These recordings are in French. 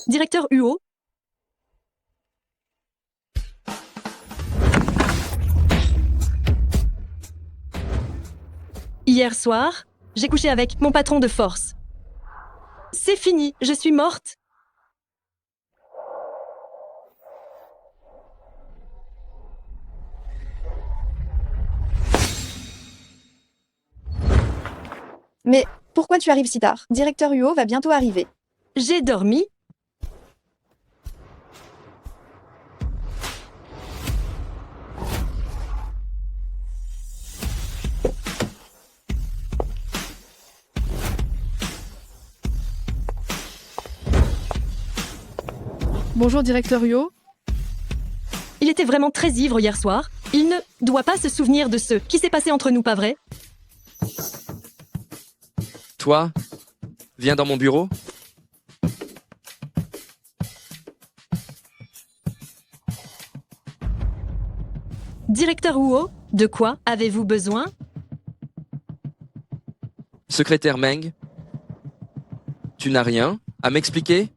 Directeur Huo. Hier soir, j'ai couché avec mon patron de force. C'est fini, je suis morte. Mais pourquoi tu arrives si tard? Directeur Huo va bientôt arriver. J'ai dormi. Bonjour, directeur Huo. Il était vraiment très ivre hier soir. Il ne doit pas se souvenir de ce qui s'est passé entre nous, pas vrai? Toi, viens dans mon bureau. Directeur Huo, de quoi avez-vous besoin? Secrétaire Meng, tu n'as rien à m'expliquer?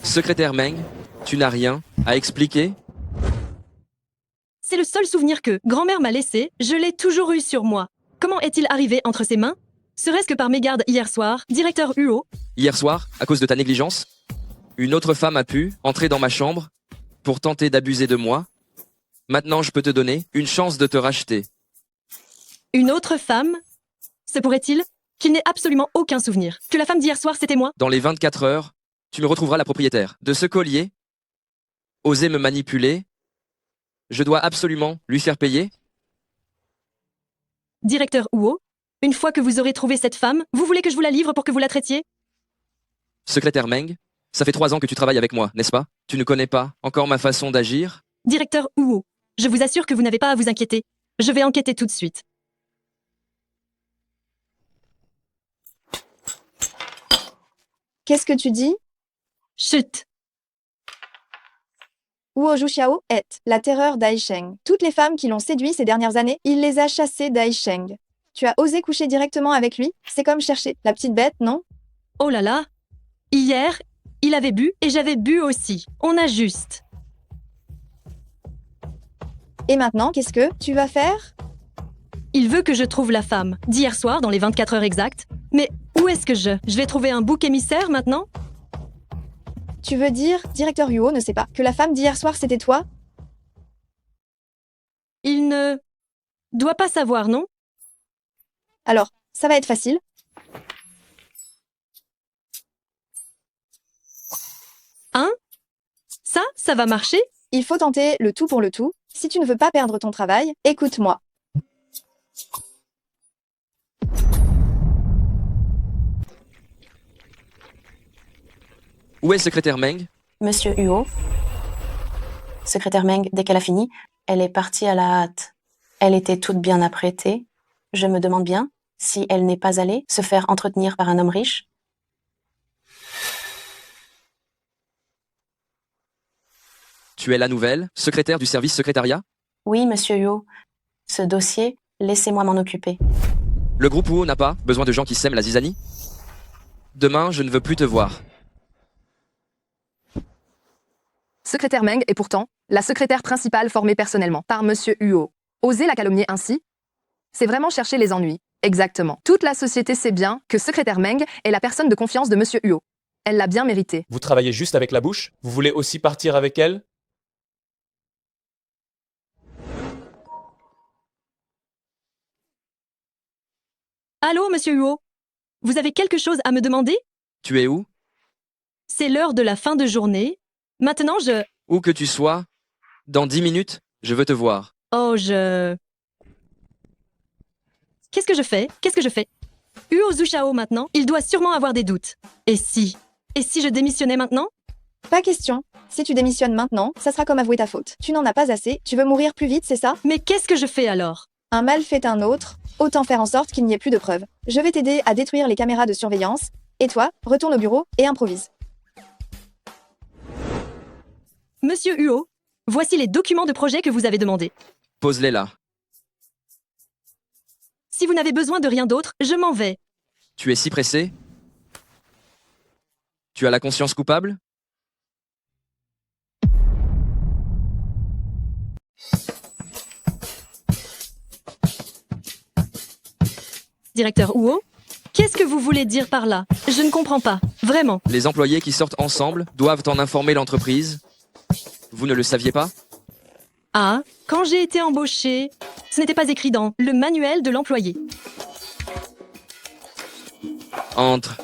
Secrétaire Meng, tu n'as rien à expliquer? C'est le seul souvenir que grand-mère m'a laissé, je l'ai toujours eu sur moi. Comment est-il arrivé entre ses mains? Serait-ce que par mégarde hier soir, directeur Huo? Hier soir, à cause de ta négligence, une autre femme a pu entrer dans ma chambre pour tenter d'abuser de moi. Maintenant, je peux te donner une chance de te racheter. Une autre femme? Se pourrait-il qu'il n'ait absolument aucun souvenir? Que la femme d'hier soir, c'était moi? Dans les 24 heures, tu me retrouveras la propriétaire de ce collier. Oser me manipuler. Je dois absolument lui faire payer. Directeur Huo, une fois que vous aurez trouvé cette femme, vous voulez que je vous la livre pour que vous la traitiez? Secrétaire Meng, ça fait 3 ans que tu travailles avec moi, n'est-ce pas? Tu ne connais pas encore ma façon d'agir? Directeur Huo, je vous assure que vous n'avez pas à vous inquiéter. Je vais enquêter tout de suite. Qu'est-ce que tu dis? Chut! Huo Zhuxiao est la terreur d'Aisheng. Toutes les femmes qui l'ont séduit ces dernières années, il les a chassées d'Aisheng. Tu as osé coucher directement avec lui? C'est comme chercher la petite bête, non? Oh là là! Hier, il avait bu et j'avais bu aussi. On a juste. Et maintenant, qu'est-ce que tu vas faire? Il veut que je trouve la femme d'hier soir dans les 24 heures exactes. Mais où est-ce que je vais trouver un bouc émissaire maintenant? Tu veux dire, directeur Huo ne sait pas que la femme d'hier soir c'était toi? Il ne doit pas savoir, non? Alors, ça va être facile. Hein? Ça va marcher? Il faut tenter le tout pour le tout. Si tu ne veux pas perdre ton travail, écoute-moi. Où est secrétaire Meng? Monsieur Huo. Secrétaire Meng, dès qu'elle a fini, elle est partie à la hâte. Elle était toute bien apprêtée. Je me demande bien si elle n'est pas allée se faire entretenir par un homme riche. Tu es la nouvelle secrétaire du service secrétariat? Oui, monsieur Huo. Ce dossier, laissez-moi m'en occuper. Le groupe Huo n'a pas besoin de gens qui sèment la zizanie? Demain, je ne veux plus te voir. Secrétaire Meng est pourtant la secrétaire principale formée personnellement par Monsieur Huo. Oser la calomnier ainsi, c'est vraiment chercher les ennuis. Exactement. Toute la société sait bien que secrétaire Meng est la personne de confiance de Monsieur Huo. Elle l'a bien mérité. Vous travaillez juste avec la bouche? Vous voulez aussi partir avec elle? Allô, monsieur Huo? Vous avez quelque chose à me demander? Tu es où? C'est l'heure de la fin de journée. Maintenant, Où que tu sois, dans 10 minutes, je veux te voir. Oh, Qu'est-ce que je fais? Huo Zhuxiao maintenant, il doit sûrement avoir des doutes. Et si je démissionnais maintenant? Pas question. Si tu démissionnes maintenant, ça sera comme avouer ta faute. Tu n'en as pas assez, tu veux mourir plus vite, c'est ça? Mais qu'est-ce que je fais alors? Un mal fait un autre, autant faire en sorte qu'il n'y ait plus de preuves. Je vais t'aider à détruire les caméras de surveillance, et toi, retourne au bureau et improvise. Monsieur Huo, voici les documents de projet que vous avez demandés. Pose-les là. Si vous n'avez besoin de rien d'autre, je m'en vais. Tu es si pressé? Tu as la conscience coupable? Directeur Huo, qu'est-ce que vous voulez dire par là? Je ne comprends pas. Vraiment. Les employés qui sortent ensemble doivent en informer l'entreprise. Vous ne le saviez pas? Ah, quand j'ai été embauchée, ce n'était pas écrit dans le manuel de l'employé. Entre.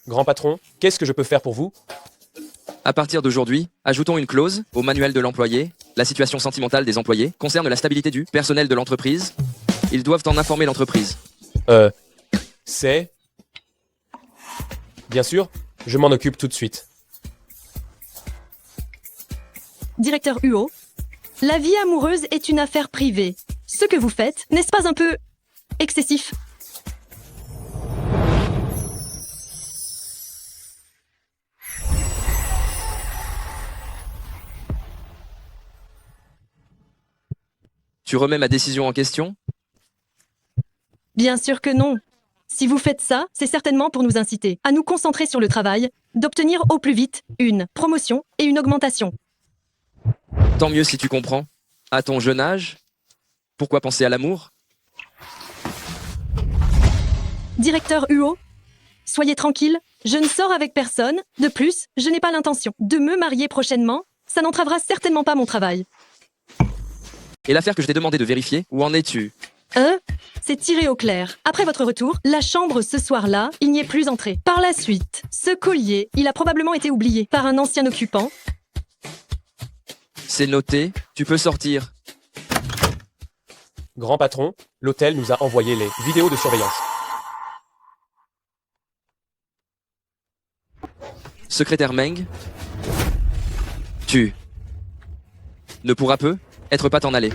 Grand patron, qu'est-ce que je peux faire pour vous? À partir d'aujourd'hui, ajoutons une clause au manuel de l'employé. La situation sentimentale des employés concerne la stabilité du personnel de l'entreprise. Ils doivent en informer l'entreprise. C'est... Bien sûr, je m'en occupe tout de suite. Directeur Huo, la vie amoureuse est une affaire privée. Ce que vous faites, n'est-ce pas un peu excessif? Tu remets ma décision en question? Bien sûr que non. Si vous faites ça, c'est certainement pour nous inciter à nous concentrer sur le travail, d'obtenir au plus vite une promotion et une augmentation. Tant mieux si tu comprends. À ton jeune âge, pourquoi penser à l'amour? Directeur Huo, soyez tranquille, je ne sors avec personne. De plus, je n'ai pas l'intention de me marier prochainement. Ça n'entravera certainement pas mon travail. Et l'affaire que je t'ai demandé de vérifier, où en es-tu? C'est tiré au clair. Après votre retour, la chambre ce soir-là, il n'y est plus entré. Par la suite, ce collier, il a probablement été oublié par un ancien occupant. C'est noté, tu peux sortir. Grand patron, l'hôtel nous a envoyé les vidéos de surveillance. Secrétaire Meng, tu ne pourras peu être pas t'en aller.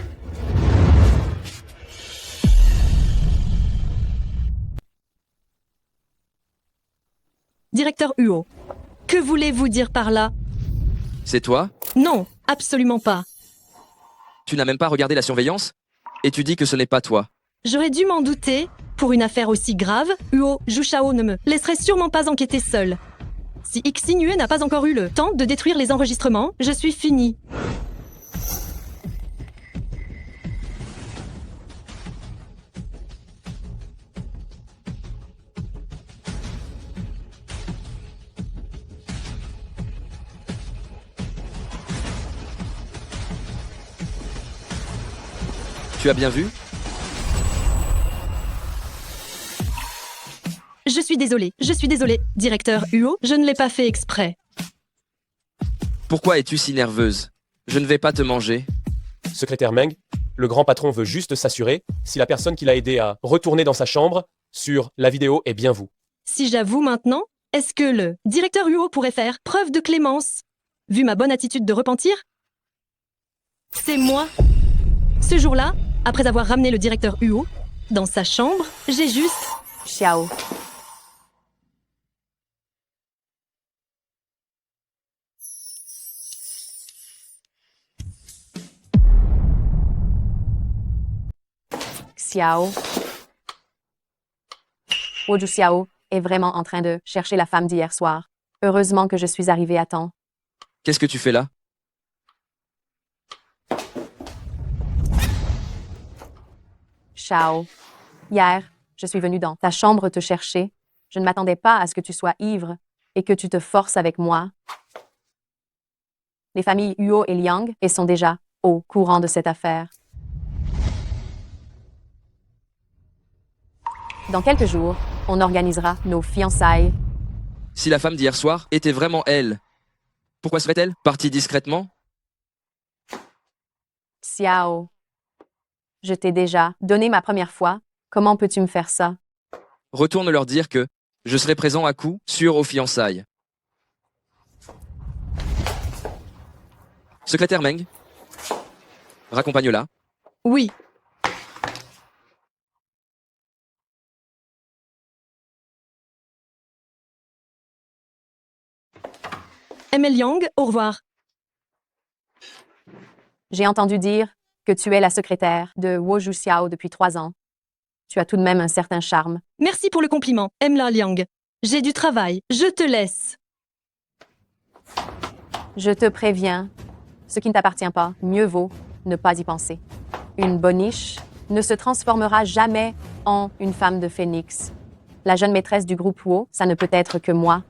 Directeur Huo, que voulez-vous dire par là? C'est toi? Non, absolument pas. Tu n'as même pas regardé la surveillance? Et tu dis que ce n'est pas toi. J'aurais dû m'en douter. Pour une affaire aussi grave, Huo Jushao ne me laisserait sûrement pas enquêter seul. Si Xinhue n'a pas encore eu le temps de détruire les enregistrements, je suis fini. Tu as bien vu? Je suis désolée, directeur Huo, je ne l'ai pas fait exprès. Pourquoi es-tu si nerveuse? Je ne vais pas te manger. Secrétaire Meng, le grand patron veut juste s'assurer si la personne qui l'a aidé à retourner dans sa chambre sur la vidéo est bien vous. Si j'avoue maintenant, est-ce que le directeur Huo pourrait faire preuve de clémence, vu ma bonne attitude de repentir? C'est moi. Ce jour-là, après avoir ramené le directeur Huo dans sa chambre, j'ai juste... Xiao. Xiao. Woju Xiao est vraiment en train de chercher la femme d'hier soir. Heureusement que je suis arrivée à temps. Qu'est-ce que tu fais là? Xiao. Hier, je suis venue dans ta chambre te chercher. Je ne m'attendais pas à ce que tu sois ivre et que tu te forces avec moi. Les familles Huo et Liang sont déjà au courant de cette affaire. Dans quelques jours, on organisera nos fiançailles. Si la femme d'hier soir était vraiment elle, pourquoi serait-elle partie discrètement? Xiao. Je t'ai déjà donné ma première fois. Comment peux-tu me faire ça? Retourne leur dire que je serai présent à coup sûr aux fiançailles. Secrétaire Meng, raccompagne-la. Oui. ML Yang, au revoir. J'ai entendu dire que tu es la secrétaire de Woju Xiao depuis 3 ans. Tu as tout de même un certain charme. Merci pour le compliment, Emla Liang. J'ai du travail, je te laisse. Je te préviens, ce qui ne t'appartient pas, mieux vaut ne pas y penser. Une boniche ne se transformera jamais en une femme de phénix. La jeune maîtresse du groupe Wu, ça ne peut être que moi.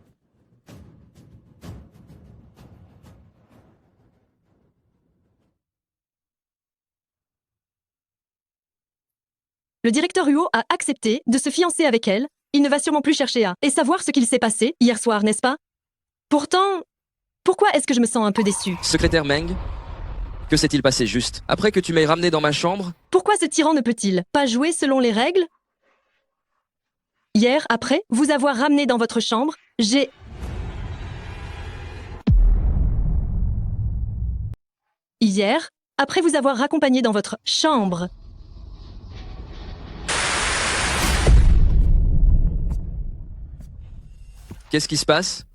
Le directeur Huo a accepté de se fiancer avec elle. Il ne va sûrement plus chercher à et savoir ce qu'il s'est passé hier soir, n'est-ce pas? Pourtant, pourquoi est-ce que je me sens un peu déçue? Secrétaire Meng, que s'est-il passé juste? Après que tu m'aies ramené dans ma chambre, Pourquoi ce tyran ne peut-il pas jouer selon les règles? Hier, après vous avoir ramené dans votre chambre, j'ai... Hier, après vous avoir raccompagné dans votre chambre, qu'est-ce qui se passe?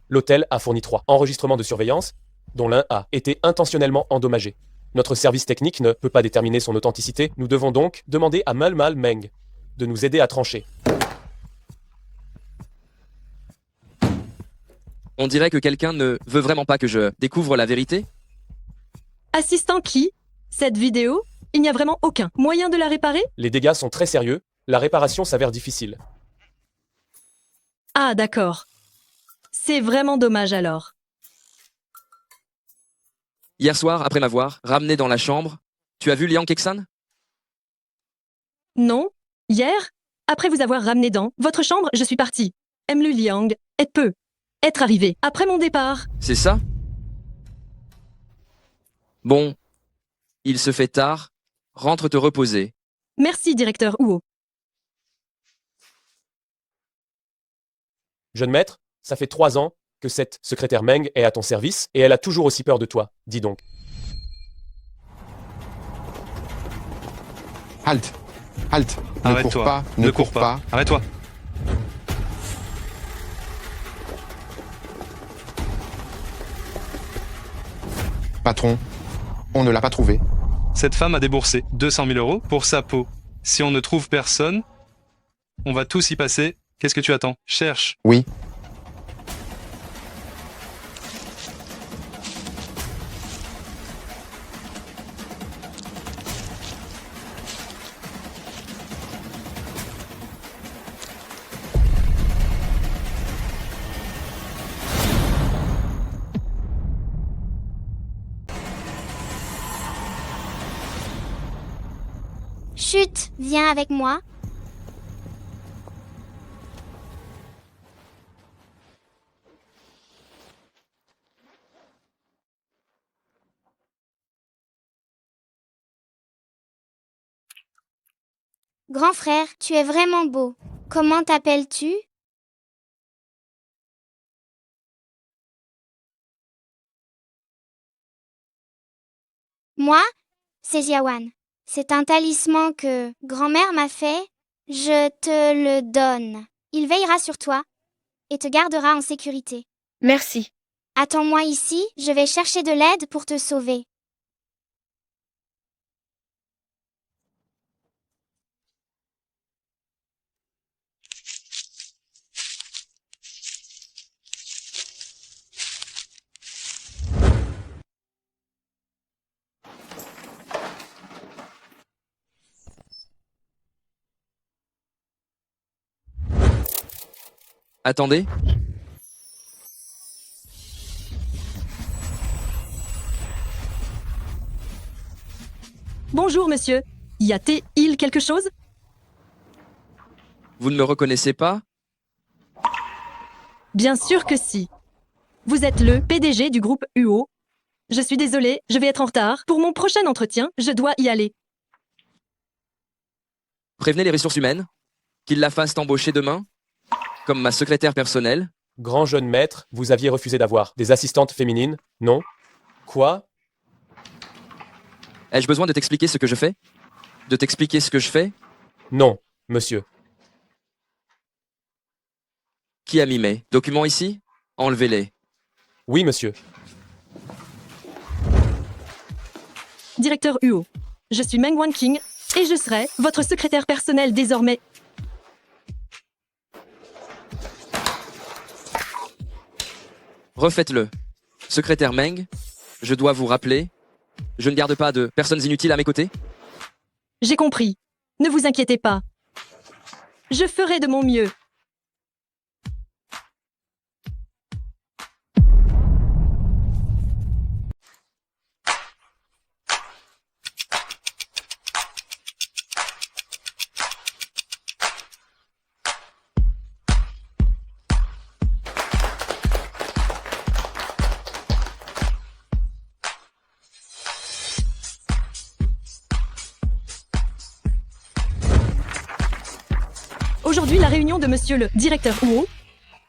L'hôtel a fourni 3 enregistrements de surveillance, dont l'un a été intentionnellement endommagé. Notre service technique ne peut pas déterminer son authenticité, nous devons donc demander à Mal Meng de nous aider à trancher. On dirait que quelqu'un ne veut vraiment pas que je découvre la vérité. assistant qui? Cette vidéo? Il n'y a vraiment aucun moyen de la réparer? Les dégâts sont très sérieux, la réparation s'avère difficile. Ah, d'accord. C'est vraiment dommage alors. Hier soir, après m'avoir ramené dans la chambre, tu as vu Liang Kexan? Non? Hier? Après vous avoir ramené dans votre chambre, je suis partie. Emlu Liang peut être arrivé après mon départ. C'est ça? Bon, il se fait tard, rentre te reposer. Merci, directeur Huo. Jeune maître, ça fait 3 ans que cette secrétaire Meng est à ton service et elle a toujours aussi peur de toi. Dis donc. Halte. Halte. Ne cours Arrête-toi. pas. Ne cours pas. Arrête-toi. Patron, on ne l'a pas trouvé. Cette femme a déboursé 200 000 euros pour sa peau. Si on ne trouve personne, on va tous y passer. Qu'est-ce que tu attends? Cherche. Oui. Chut, viens avec moi. Grand frère, tu es vraiment beau. Comment t'appelles-tu? Moi, c'est Jiawan. C'est un talisman que grand-mère m'a fait. Je te le donne. Il veillera sur toi et te gardera en sécurité. Merci. Attends-moi ici, je vais chercher de l'aide pour te sauver. Attendez. Bonjour, monsieur. Y a-t-il quelque chose? Vous ne me reconnaissez pas? Bien sûr que si. Vous êtes le PDG du groupe UO. Je suis désolée, je vais être en retard. Pour mon prochain entretien, je dois y aller. Prévenez les ressources humaines qu'ils la fassent embaucher demain, comme ma secrétaire personnelle. Grand jeune maître, vous aviez refusé d'avoir des assistantes féminines, non? Quoi? Ai-je besoin de t'expliquer ce que je fais? De t'expliquer ce que je fais? Non, monsieur. Qui a mis mes documents ici? Enlevez-les. Oui, monsieur. directeur Huo. Je suis Meng Wanqing et je serai votre secrétaire personnel désormais. Refaites-le. Secrétaire Meng, je dois vous rappeler, je ne garde pas de personnes inutiles à mes côtés. J'ai compris. Ne vous inquiétez pas. Je ferai de mon mieux. Aujourd'hui, la réunion de monsieur le directeur Huo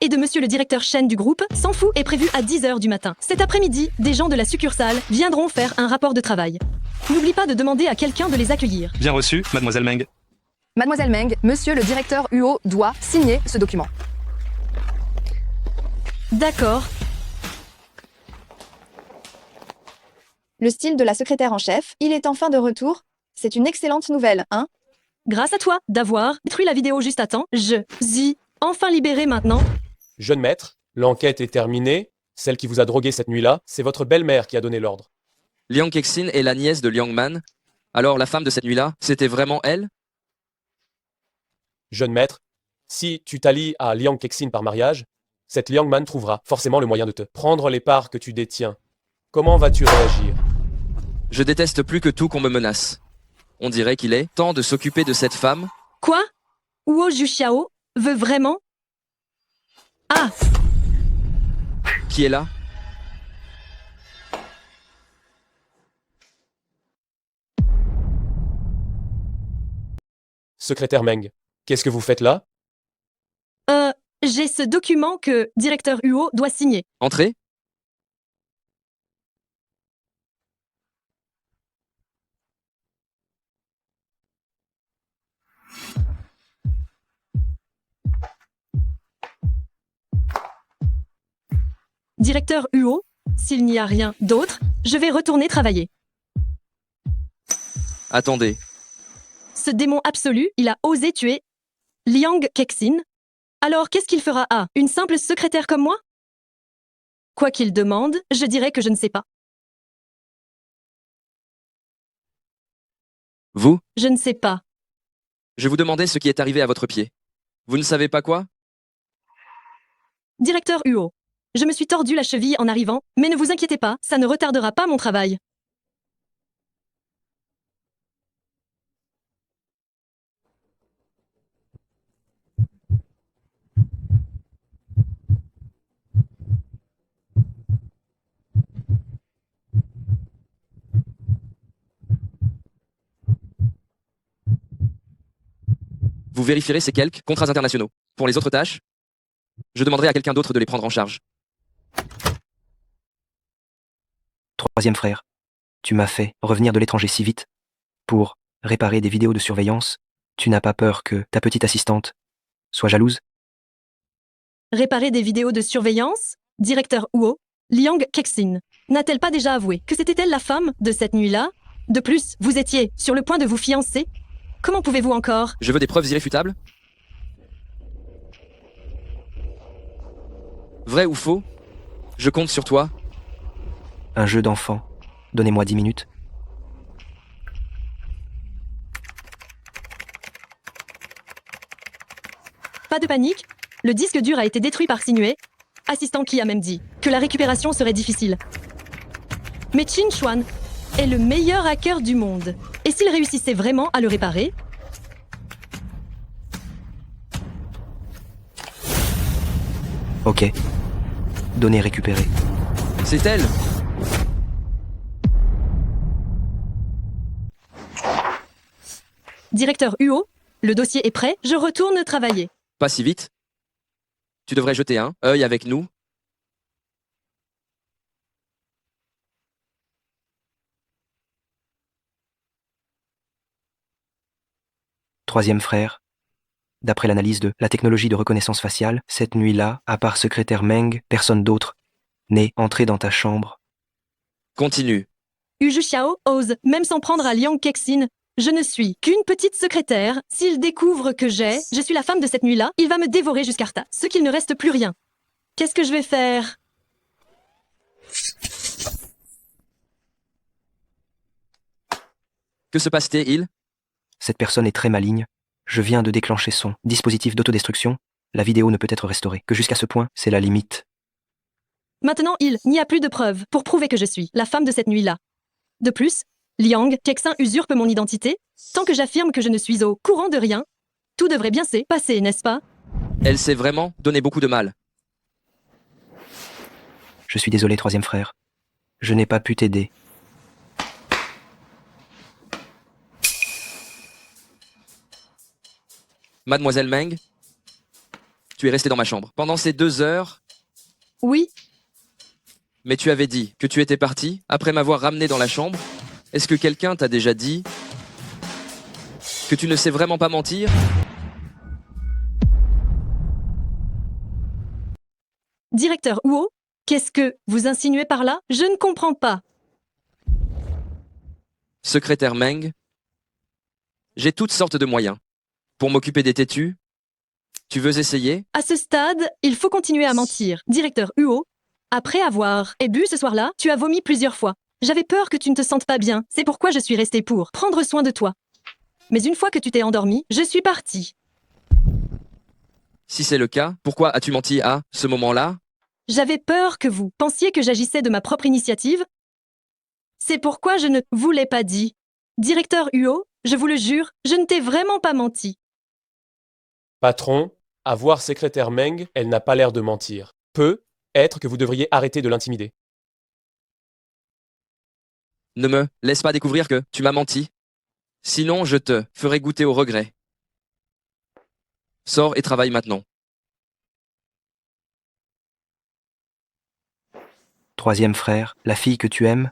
et de monsieur le directeur Shen du groupe S'en fout est prévue à 10h du matin. Cet après-midi, des gens de la succursale viendront faire un rapport de travail. N'oublie pas de demander à quelqu'un de les accueillir. Bien reçu, mademoiselle Meng. Mademoiselle Meng, monsieur le directeur Huo doit signer ce document. D'accord. Le style de la secrétaire en chef, il est enfin de retour. C'est une excellente nouvelle, hein? Grâce à toi d'avoir détruit la vidéo juste à temps, je suis enfin libéré maintenant. Jeune maître, l'enquête est terminée. Celle qui vous a drogué cette nuit-là, c'est votre belle-mère qui a donné l'ordre. Liang Kexin est la nièce de Liang Man. Alors la femme de cette nuit-là, c'était vraiment elle? Jeune maître, si tu t'allies à Liang Kexin par mariage, cette Liang Man trouvera forcément le moyen de te prendre les parts que tu détiens. Comment vas-tu réagir? Je déteste plus que tout qu'on me menace. On dirait qu'il est temps de s'occuper de cette femme. Quoi? Huo Juxiao veut vraiment? Ah! Qui est là? Secrétaire Meng, qu'est-ce que vous faites là? J'ai ce document que directeur Huo doit signer. Entrez. Directeur Huo, s'il n'y a rien d'autre, je vais retourner travailler. Attendez. Ce démon absolu, il a osé tuer Liang Kexin. Alors qu'est-ce qu'il fera à une simple secrétaire comme moi? Quoi qu'il demande, je dirais que je ne sais pas. Vous? Je ne sais pas. Je vous demandais ce qui est arrivé à votre pied. Vous ne savez pas quoi? Directeur Huo, je me suis tordu la cheville en arrivant, mais ne vous inquiétez pas, ça ne retardera pas mon travail. Vous vérifierez ces quelques contrats internationaux. Pour les autres tâches, je demanderai à quelqu'un d'autre de les prendre en charge. Troisième frère, tu m'as fait revenir de l'étranger si vite pour réparer des vidéos de surveillance. Tu n'as pas peur que ta petite assistante soit jalouse? Réparer des vidéos de surveillance? Directeur Huo, Liang Kexin, n'a-t-elle pas déjà avoué que c'était elle la femme de cette nuit-là? De plus, vous étiez sur le point de vous fiancer. Comment pouvez-vous encore? Je veux des preuves irréfutables. Vrai ou faux? Je compte sur toi. Un jeu d'enfant. Donnez-moi 10 minutes. Pas de panique, le disque dur a été détruit par Sinue, assistant qui a même dit que la récupération serait difficile. Mais Qin Xuan est le meilleur hacker du monde. Et s'il réussissait vraiment à le réparer? Ok. Données récupérées. C'est elle. Directeur Huo, le dossier est prêt, je retourne travailler. Pas si vite. Tu devrais jeter un œil avec nous. Troisième frère. D'après l'analyse de la technologie de reconnaissance faciale, cette nuit-là, à part secrétaire Meng, personne d'autre n'est entré dans ta chambre. Continue. Yu Xiao ose, même s'en prendre à Liang Kexin. Je ne suis qu'une petite secrétaire. S'il découvre que je suis la femme de cette nuit-là, il va me dévorer jusqu'à Arta, ce qu'il ne reste plus rien. Qu'est-ce que je vais faire? Que se passe-t-il? Cette personne est très maligne. Je viens de déclencher son dispositif d'autodestruction. La vidéo ne peut être restaurée que jusqu'à ce point, c'est la limite. Maintenant, il n'y a plus de preuves pour prouver que je suis la femme de cette nuit-là. De plus, Liang Kexin usurpe mon identité. Tant que j'affirme que je ne suis au courant de rien, tout devrait bien se passer, n'est-ce pas? Elle s'est vraiment donné beaucoup de mal. Je suis désolé, troisième frère. Je n'ai pas pu t'aider. Mademoiselle Meng, tu es restée dans ma chambre pendant ces 2 heures, Oui, mais tu avais dit que tu étais partie après m'avoir ramené dans la chambre. Est-ce que quelqu'un t'a déjà dit que tu ne sais vraiment pas mentir? directeur Huo, qu'est-ce que vous insinuez par là? Je ne comprends pas. Secrétaire Meng, j'ai toutes sortes de moyens pour m'occuper des têtus. Tu veux essayer? À ce stade, il faut continuer à mentir. Directeur Huo, après avoir bu ce soir-là, tu as vomi plusieurs fois. J'avais peur que tu ne te sentes pas bien. C'est pourquoi je suis restée pour prendre soin de toi. Mais une fois que tu t'es endormi, je suis partie. Si c'est le cas, pourquoi as-tu menti à ce moment-là? J'avais peur que vous pensiez que j'agissais de ma propre initiative. C'est pourquoi je ne vous l'ai pas dit. Directeur Huo, je vous le jure, je ne t'ai vraiment pas menti. Patron, à voir secrétaire Meng, elle n'a pas l'air de mentir. Peut être que vous devriez arrêter de l'intimider. Ne me laisse pas découvrir que tu m'as menti. Sinon, je te ferai goûter au regret. Sors et travaille maintenant. Troisième frère, la fille que tu aimes,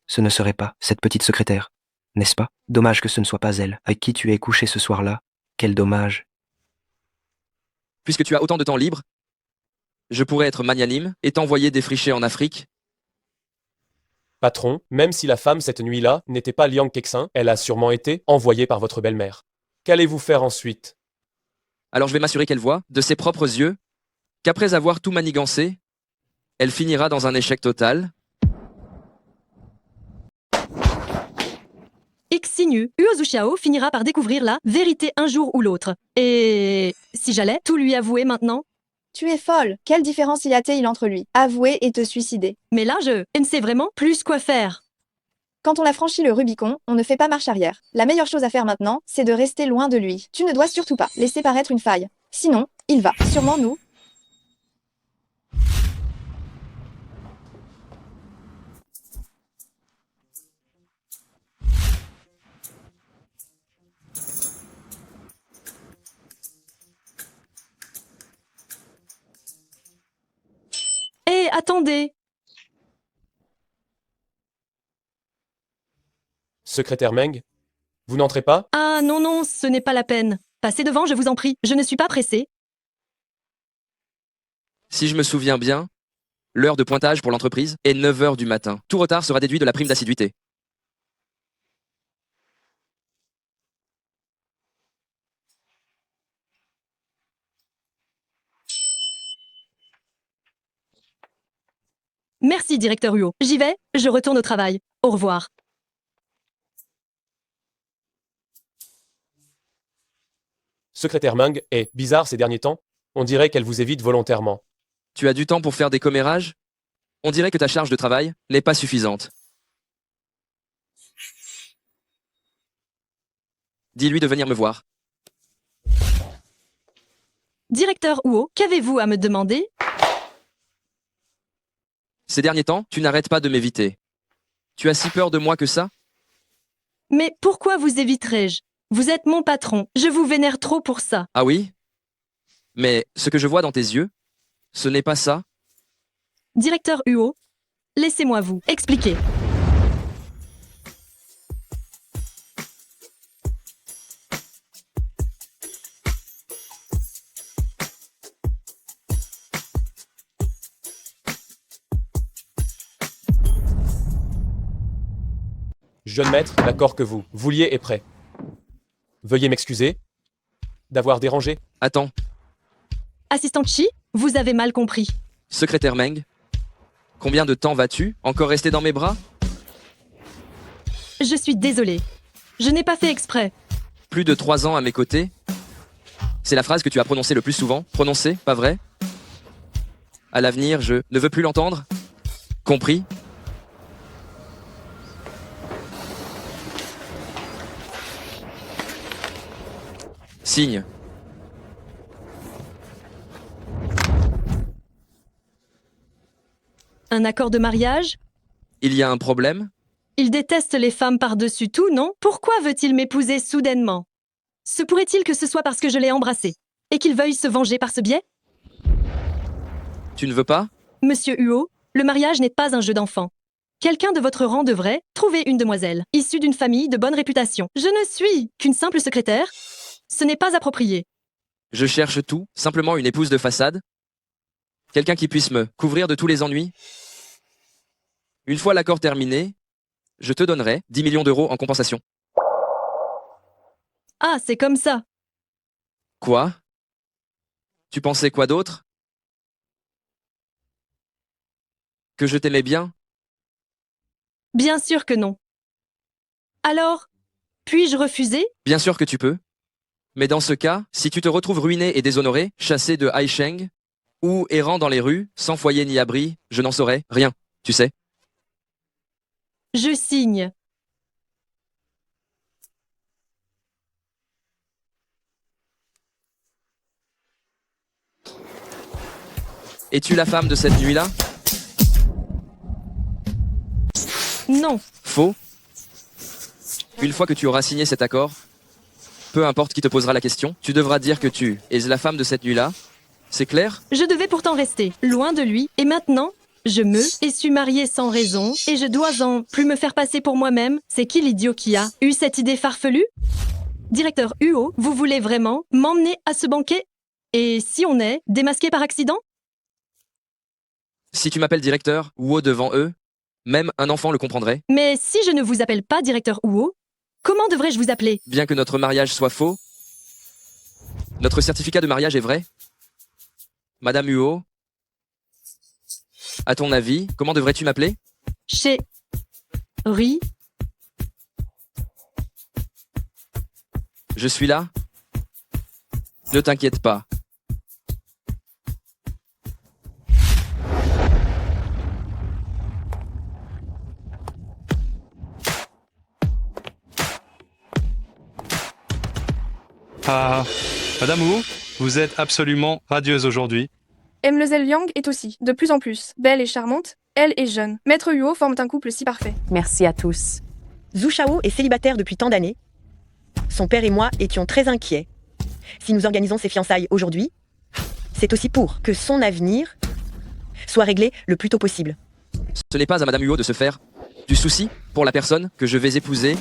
ce ne serait pas cette petite secrétaire, n'est-ce pas? Dommage que ce ne soit pas elle avec qui tu es couché ce soir-là. Quel dommage. Puisque tu as autant de temps libre, je pourrais être magnanime et t'envoyer défricher en Afrique. Patron, même si la femme cette nuit-là n'était pas Liang Kexin, elle a sûrement été envoyée par votre belle-mère. Qu'allez-vous faire ensuite? Alors je vais m'assurer qu'elle voit, de ses propres yeux, qu'après avoir tout manigancé, elle finira dans un échec total. Xinyu, Huo Zuxiao finira par découvrir la vérité un jour ou l'autre. Et si j'allais tout lui avouer maintenant? Tu es folle. Quelle différence y a-t-il entre lui, avouer et te suicider? Mais là, je ne sais vraiment plus quoi faire. Quand on a franchi le Rubicon, on ne fait pas marche arrière. La meilleure chose à faire maintenant, c'est de rester loin de lui. Tu ne dois surtout pas laisser paraître une faille. Sinon, il va sûrement nous... Hé, attendez! Secrétaire Meng, vous n'entrez pas? Ah non, non, ce n'est pas la peine. Passez devant, je vous en prie. Je ne suis pas pressée. Si je me souviens bien, l'heure de pointage pour l'entreprise est 9 heures du matin. Tout retard sera déduit de la prime d'assiduité. Merci, directeur Huo. J'y vais, je retourne au travail. Au revoir. Secrétaire Meng est bizarre ces derniers temps. On dirait qu'elle vous évite volontairement. Tu as du temps pour faire des commérages? On dirait que ta charge de travail n'est pas suffisante. Dis-lui de venir me voir. Directeur Huo, qu'avez-vous à me demander? Ces derniers temps, tu n'arrêtes pas de m'éviter. Tu as si peur de moi que ça? Mais pourquoi vous éviterais-je? Vous êtes mon patron, je vous vénère trop pour ça. Ah oui? Mais ce que je vois dans tes yeux, ce n'est pas ça? Directeur Huo, laissez-moi vous expliquer. Jeune maître, l'accord que vous vouliez est prêt. Veuillez m'excuser d'avoir dérangé. Attends, Assistant Chi, vous avez mal compris. secrétaire Meng. Combien de temps vas-tu encore rester dans mes bras? Je suis désolée. Je n'ai pas fait exprès. Plus de 3 ans à mes côtés? C'est la phrase que tu as prononcée le plus souvent. Prononcée, pas vrai? À l'avenir, je ne veux plus l'entendre. Compris? Signe. Un accord de mariage? Il y a un problème? Il déteste les femmes par-dessus tout, non? Pourquoi veut-il m'épouser soudainement? Se pourrait-il que ce soit parce que je l'ai embrassé et qu'il veuille se venger par ce biais? Tu ne veux pas? Monsieur Huo, le mariage n'est pas un jeu d'enfant. Quelqu'un de votre rang devrait trouver une demoiselle, issue d'une famille de bonne réputation. Je ne suis qu'une simple secrétaire. Ce n'est pas approprié. Je cherche tout, simplement une épouse de façade. Quelqu'un qui puisse me couvrir de tous les ennuis. Une fois l'accord terminé, je te donnerai 10 millions d'euros en compensation. Ah, c'est comme ça. Quoi? Tu pensais quoi d'autre? Que je t'aimais bien? Bien sûr que non. Alors, puis-je refuser? Bien sûr que tu peux. Mais dans ce cas, si tu te retrouves ruiné et déshonoré, chassé de Haisheng, ou errant dans les rues, sans foyer ni abri, je n'en saurais rien, tu sais. Je signe. Es-tu la femme de cette nuit-là? Non. Faux. Une fois que tu auras signé cet accord, peu importe qui te posera la question, tu devras dire que tu es la femme de cette nuit-là. C'est clair? Je devais pourtant rester loin de lui, et maintenant, je me suis mariée sans raison, et je dois en plus me faire passer pour moi-même. C'est qui l'idiot qui a eu cette idée farfelue? Directeur Huo, vous voulez vraiment m'emmener à ce banquet? Et si on est démasqué par accident? Si tu m'appelles directeur Huo devant eux, même un enfant le comprendrait. Mais si je ne vous appelle pas directeur Huo, comment devrais-je vous appeler? Bien que notre mariage soit faux, notre certificat de mariage est vrai. Madame Huo, à ton avis, comment devrais-tu m'appeler? Ri. Je suis là. Ne t'inquiète pas. Ah, Madame Wu, vous êtes absolument radieuse aujourd'hui. Mlle Liang est aussi, de plus en plus, belle et charmante. Elle est jeune. Maître Huo forment un couple si parfait. Merci à tous. Zhu Shao est célibataire depuis tant d'années. Son père et moi étions très inquiets. Si nous organisons ses fiançailles aujourd'hui, c'est aussi pour que son avenir soit réglé le plus tôt possible. Ce n'est pas à Madame Huo de se faire du souci pour la personne que je vais épouser.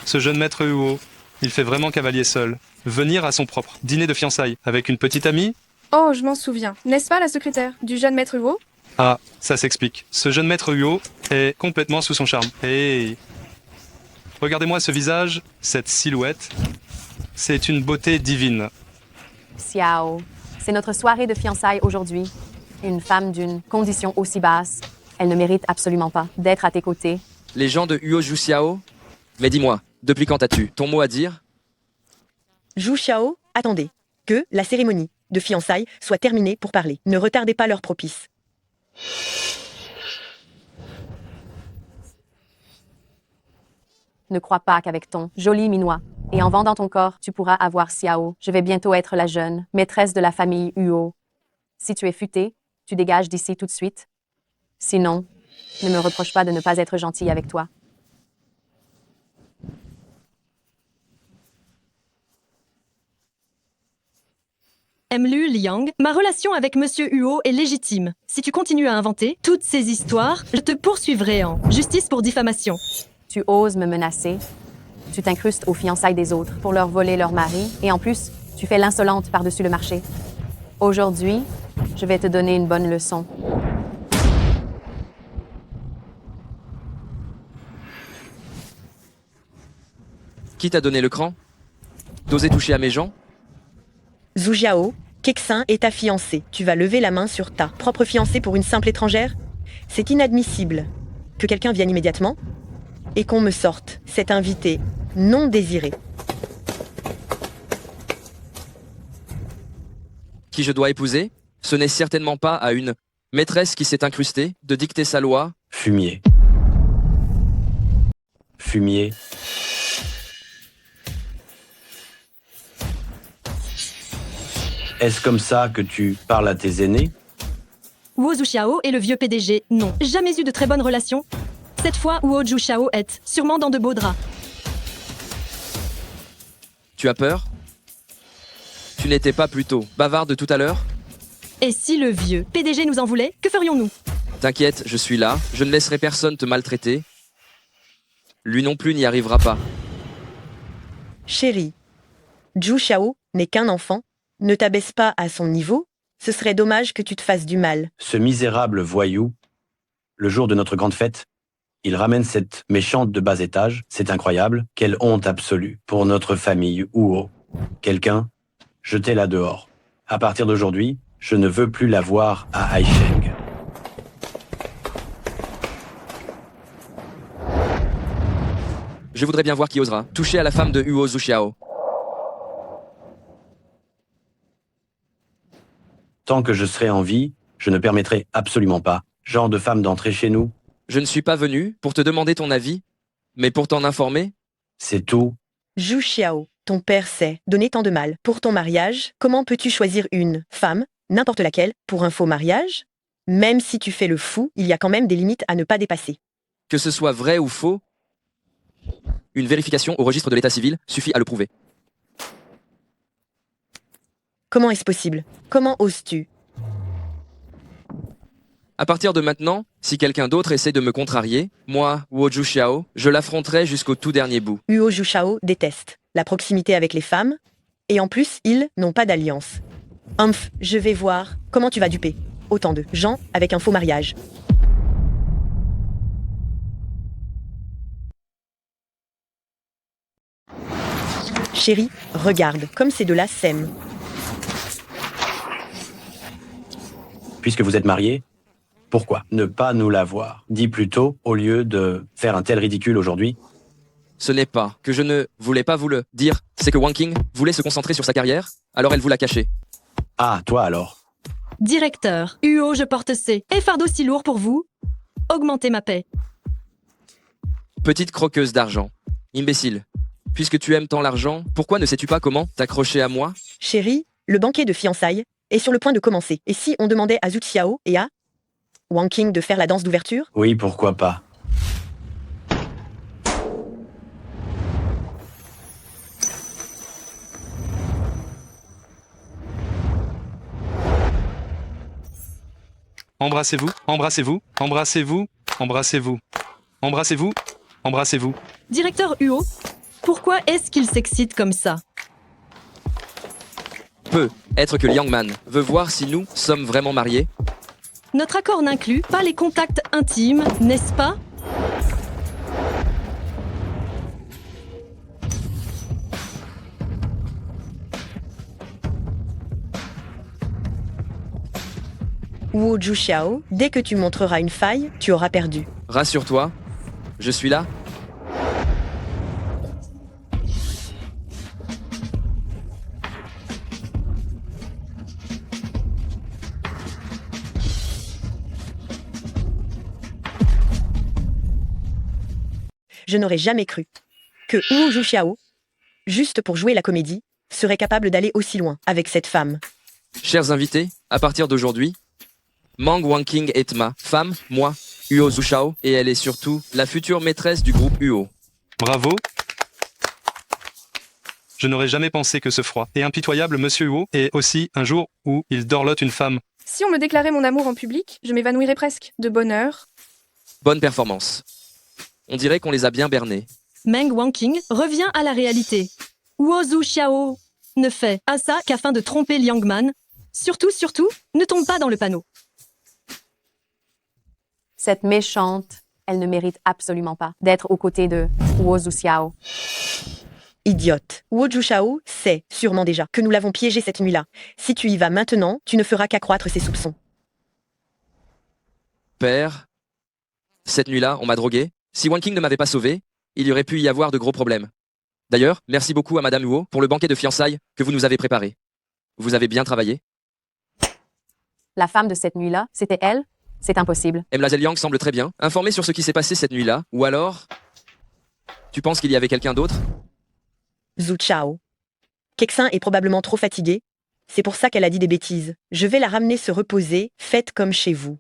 Ce jeune maître Huo, il fait vraiment cavalier seul. Venir à son propre dîner de fiançailles avec une petite amie? Oh, je m'en souviens. N'est-ce pas la secrétaire du jeune maître Huo? Ah, ça s'explique. Ce jeune maître Huo est complètement sous son charme. Hey! Regardez-moi ce visage, cette silhouette. C'est une beauté divine. Xiao, c'est notre soirée de fiançailles aujourd'hui. Une femme d'une condition aussi basse, elle ne mérite absolument pas d'être à tes côtés. Les gens de Huo Juxiao? Mais dis-moi, depuis quand as-tu ton mot à dire? Zhu Xiao, attendez que la cérémonie de fiançailles soit terminée pour parler. Ne retardez pas l'heure propice. Ne crois pas qu'avec ton joli minois et en vendant ton corps, tu pourras avoir Xiao. Je vais bientôt être la jeune maîtresse de la famille Huo. Si tu es futé, tu dégages d'ici tout de suite. Sinon, ne me reproche pas de ne pas être gentil avec toi. Mlu Liang, ma relation avec Monsieur Huo est légitime. Si tu continues à inventer toutes ces histoires, je te poursuivrai en justice pour diffamation. Tu oses me menacer. Tu t'incrustes aux fiançailles des autres pour leur voler leur mari. Et en plus, Tu fais l'insolente par-dessus le marché. Aujourd'hui, je vais te donner une bonne leçon. Qui t'a donné le cran? D'oser toucher à mes gens? Zhu Jiao, Kexin est ta fiancée. Tu vas lever la main sur ta propre fiancée pour une simple étrangère? C'est inadmissible. Que quelqu'un vienne immédiatement et qu'on me sorte cet invité non désiré. Qui je dois épouser? Ce n'est certainement pas à une maîtresse qui s'est incrustée de dicter sa loi. Fumier. Fumier. Est-ce comme ça que tu parles à tes aînés? Wu Zuxiao et le vieux PDG n'ont jamais eu de très bonnes relations. Cette fois, Wu Zuxiao est sûrement dans de beaux draps. Tu as peur? Tu n'étais pas plutôt bavarde tout à l'heure? Et si le vieux PDG nous en voulait, que ferions-nous? T'inquiète, je suis là, je ne laisserai personne te maltraiter. Lui non plus n'y arrivera pas. Chérie, Zhu Xiao n'est qu'un enfant. Ne t'abaisse pas à son niveau. Ce serait dommage que tu te fasses du mal. Ce misérable voyou, le jour de notre grande fête, il ramène cette méchante de bas étage. C'est incroyable. Quelle honte absolue pour notre famille Huo. Quelqu'un, jetez-la dehors. À partir d'aujourd'hui, je ne veux plus la voir à Aisheng. Je voudrais bien voir qui osera toucher à la femme de Huo Zuxiao. Tant que je serai en vie, je ne permettrai absolument pas, genre de femme, d'entrer chez nous. Je ne suis pas venu pour te demander ton avis, mais pour t'en informer. C'est tout. Zhu Xiao, ton père s'est donné tant de mal pour ton mariage. Comment peux-tu choisir une femme, n'importe laquelle, pour un faux mariage? Même si tu fais le fou, il y a quand même des limites à ne pas dépasser. Que ce soit vrai ou faux, une vérification au registre de l'état civil suffit à le prouver. Comment est-ce possible? Comment oses-tu? À partir de maintenant, si quelqu'un d'autre essaie de me contrarier, moi, Wu Zuxiao, je l'affronterai jusqu'au tout dernier bout. Huo Zuxiao déteste la proximité avec les femmes, et en plus, ils n'ont pas d'alliance. Humph, je vais voir comment tu vas duper autant de gens avec un faux mariage. Chérie, regarde comme ces deux-là s'aiment. Puisque vous êtes mariés, pourquoi ne pas nous la voir? Dis plutôt, au lieu de faire un tel ridicule aujourd'hui. Ce n'est pas que je ne voulais pas vous le dire, c'est que Wang Qing voulait se concentrer sur sa carrière, alors elle vous l'a caché. Ah, toi alors. Directeur, Huo, je porte ces fardeaux si lourds pour vous. Augmentez ma paix. Petite croqueuse d'argent. Imbécile. Puisque tu aimes tant l'argent, pourquoi ne sais-tu pas comment t'accrocher à moi? Chérie, le banquet de fiançailles est sur le point de commencer. Et si on demandait à Zhu Xiao et à Wang Qing de faire la danse d'ouverture? Oui, pourquoi pas. Embrassez-vous, embrassez-vous, embrassez-vous, embrassez-vous, embrassez-vous, embrassez-vous. Directeur Huo, pourquoi est-ce qu'il s'excite comme ça? Peut être que Liang Man veut voir si nous sommes vraiment mariés. Notre accord n'inclut pas les contacts intimes, n'est-ce pas? Wu Zuxiao, dès que tu montreras une faille, tu auras perdu. Rassure-toi, je suis là. Je n'aurais jamais cru que Wu Zuxiao, juste pour jouer la comédie, serait capable d'aller aussi loin avec cette femme. Chers invités, à partir d'aujourd'hui, Mang Wanqing est ma femme, moi, Huo Zuxiao, et elle est surtout la future maîtresse du groupe Huo. Bravo. Je n'aurais jamais pensé que ce froid et impitoyable Monsieur Huo est aussi un jour où il dorlote une femme. Si on me déclarait mon amour en public, je m'évanouirais presque, de bonheur. Bonne performance. On dirait qu'on les a bien bernés. Meng Wanqing revient à la réalité. Wu Zuxiao, ne fait à ça qu'afin de tromper Liangman. Surtout, ne tombe pas dans le panneau. Cette méchante, elle ne mérite absolument pas d'être aux côtés de Huo Zuxiao. Idiote. Wu Zhushao sait sûrement déjà que nous l'avons piégé cette nuit-là. Si tu y vas maintenant, tu ne feras qu'accroître ses soupçons. Père, cette nuit-là, on m'a drogué. Si One King ne m'avait pas sauvé, il y aurait pu y avoir de gros problèmes. D'ailleurs, merci beaucoup à Madame Huo pour le banquet de fiançailles que vous nous avez préparé. Vous avez bien travaillé. La femme de cette nuit-là, c'était elle? C'est impossible. Mla Zeliang semble très bien informée sur ce qui s'est passé cette nuit-là. Ou alors, tu penses qu'il y avait quelqu'un d'autre? Zhu Chao. Kexin est probablement trop fatiguée. C'est pour ça qu'elle a dit des bêtises. Je vais la ramener se reposer, faites comme chez vous.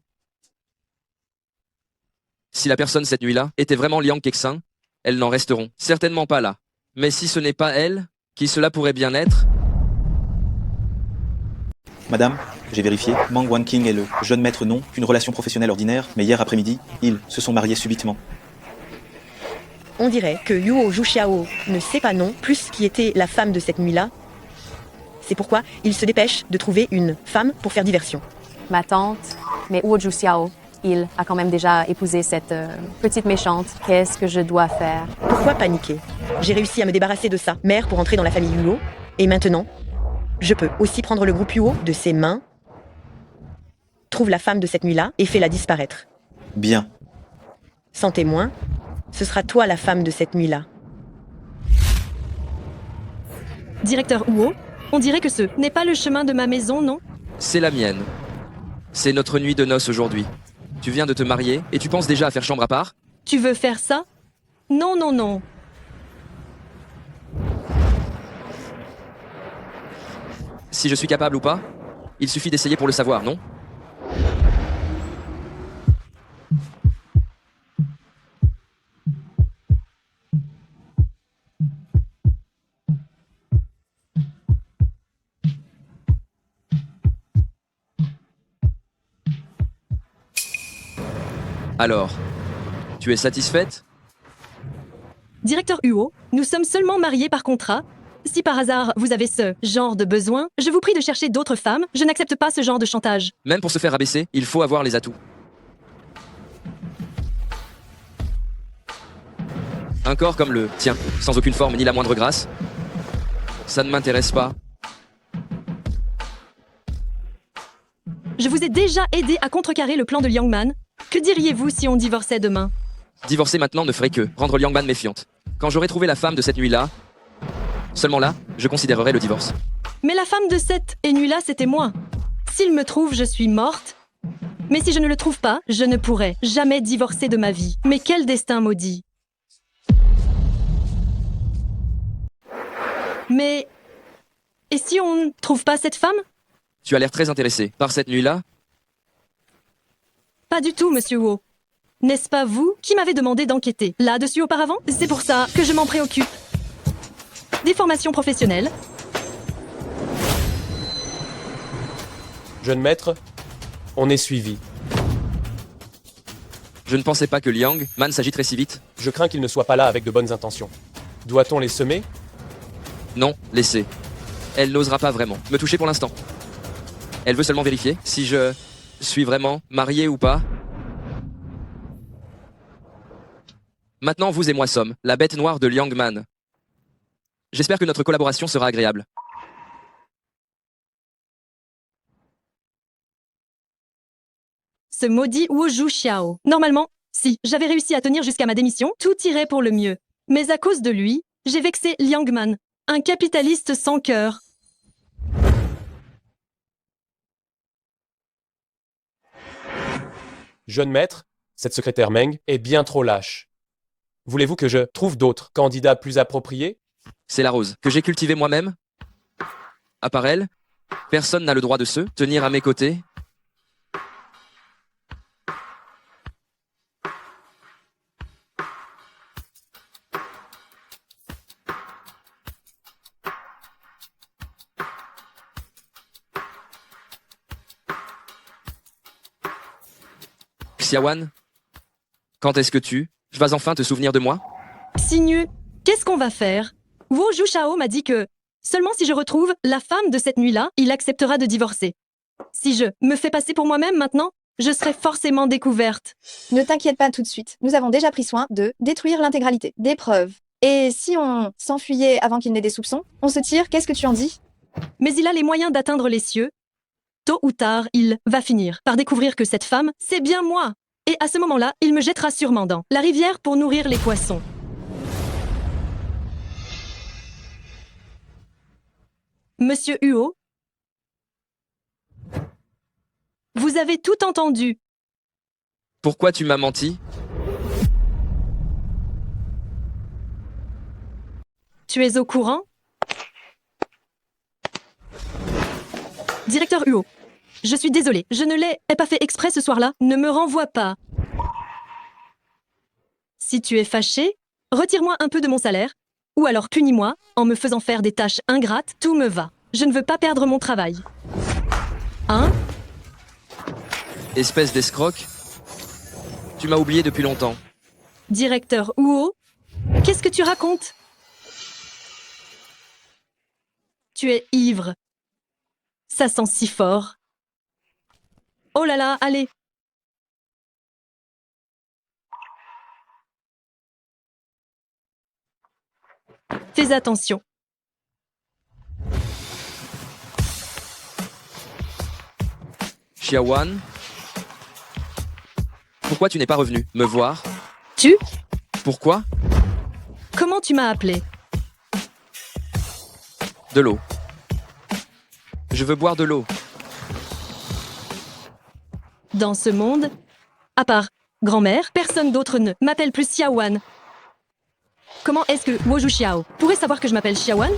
Si la personne cette nuit-là était vraiment Liang Kexin, elles n'en resteront certainement pas là. Mais si ce n'est pas elle, qui cela pourrait bien être? Madame, j'ai vérifié, Mang Wanqing et le jeune maître n'ont qu'une relation professionnelle ordinaire, mais hier après-midi, ils se sont mariés subitement. On dirait que Huo Zhuxiao ne sait pas non plus qui était la femme de cette nuit-là. C'est pourquoi il se dépêche de trouver une femme pour faire diversion. Ma tante, mais Huo Zhuxiao, il a quand même déjà épousé cette petite méchante. Qu'est-ce que je dois faire? Pourquoi paniquer? J'ai réussi à me débarrasser de sa mère pour entrer dans la famille Huo. Et maintenant, je peux aussi prendre le groupe Huo de ses mains. Trouve la femme de cette nuit-là et fais-la disparaître. Bien. Sans témoin, ce sera toi la femme de cette nuit-là. Directeur Huo, on dirait que ce n'est pas le chemin de ma maison, non? C'est la mienne. C'est notre nuit de noces aujourd'hui. Tu viens de te marier et tu penses déjà à faire chambre à part? Tu veux faire ça? Non, non, non. Si je suis capable ou pas? Il suffit d'essayer pour le savoir, non? Alors, tu es satisfaite? Directeur Huo, nous sommes seulement mariés par contrat. Si par hasard vous avez ce genre de besoin, je vous prie de chercher d'autres femmes. Je n'accepte pas ce genre de chantage. Même pour se faire abaisser, il faut avoir les atouts. Un corps comme le tien, sans aucune forme ni la moindre grâce, ça ne m'intéresse pas. Je vous ai déjà aidé à contrecarrer le plan de Liangman. Que diriez-vous si on divorçait demain? Divorcer maintenant ne ferait que rendre Liangman méfiante. Quand j'aurai trouvé la femme de cette nuit-là, seulement là, je considérerai le divorce. Mais la femme de cette nuit-là, c'était moi. S'il me trouve, je suis morte. Mais si je ne le trouve pas, je ne pourrai jamais divorcer de ma vie. Mais quel destin maudit. Mais... et si on ne trouve pas cette femme? Tu as l'air très intéressé par cette nuit-là? Pas du tout, monsieur Huo. N'est-ce pas vous qui m'avez demandé d'enquêter là-dessus auparavant? C'est pour ça que je m'en préoccupe. Des formations professionnelles. Jeune maître, on est suivi. Je ne pensais pas que Liang Man s'agiterait si vite. Je crains qu'il ne soit pas là avec de bonnes intentions. Doit-on les semer? Non, laissez. Elle n'osera pas vraiment me toucher pour l'instant. Elle veut seulement vérifier si je suis vraiment marié ou pas. Maintenant, vous et moi sommes la bête noire de Liang Man. J'espère que notre collaboration sera agréable. Ce maudit Wu Zhuxiao. Normalement, si j'avais réussi à tenir jusqu'à ma démission, tout irait pour le mieux. Mais à cause de lui, j'ai vexé Liangman, un capitaliste sans cœur. Jeune maître, cette secrétaire Meng est bien trop lâche. Voulez-vous que je trouve d'autres candidats plus appropriés? C'est la rose que j'ai cultivée moi-même. À part elle, personne n'a le droit de se tenir à mes côtés. Xiaowan, quand est-ce que tu vas enfin te souvenir de moi? Signeux, qu'est-ce qu'on va faire? Wu Zhuxiao m'a dit que Seulement si je retrouve la femme de cette nuit-là, il acceptera de divorcer. Si je me fais passer pour moi-même maintenant, je serai forcément découverte. Ne t'inquiète pas tout de suite. Nous avons déjà pris soin de détruire l'intégralité des preuves. Et si on s'enfuyait avant qu'il n'ait des soupçons, on se tire, qu'est-ce que tu en dis? Mais il a les moyens d'atteindre les cieux. Tôt ou tard, il va finir par découvrir que cette femme, c'est bien moi. Et à ce moment-là, il me jettera sûrement dans la rivière pour nourrir les poissons. Monsieur Huo, vous avez tout entendu. Pourquoi tu m'as menti? Tu es au courant? Directeur Huo, je suis désolée, je ne l'ai pas fait exprès ce soir-là, ne me renvoie pas. Si tu es fâché, retire-moi un peu de mon salaire, ou alors punis-moi en me faisant faire des tâches ingrates, tout me va. Je ne veux pas perdre mon travail. Hein? Espèce d'escroc. Tu m'as oublié depuis longtemps. Directeur Huo, qu'est-ce que tu racontes? Tu es ivre. Ça sent si fort. Oh là là, allez. Fais attention. Xiaowan, pourquoi tu n'es pas revenu me voir? Tu? Pourquoi? Comment tu m'as appelé? De l'eau. Je veux boire de l'eau. Dans ce monde, à part grand-mère, personne d'autre ne m'appelle plus Xiaowan. Comment est-ce que Woju Xiao pourrait savoir que je m'appelle Xiaowan?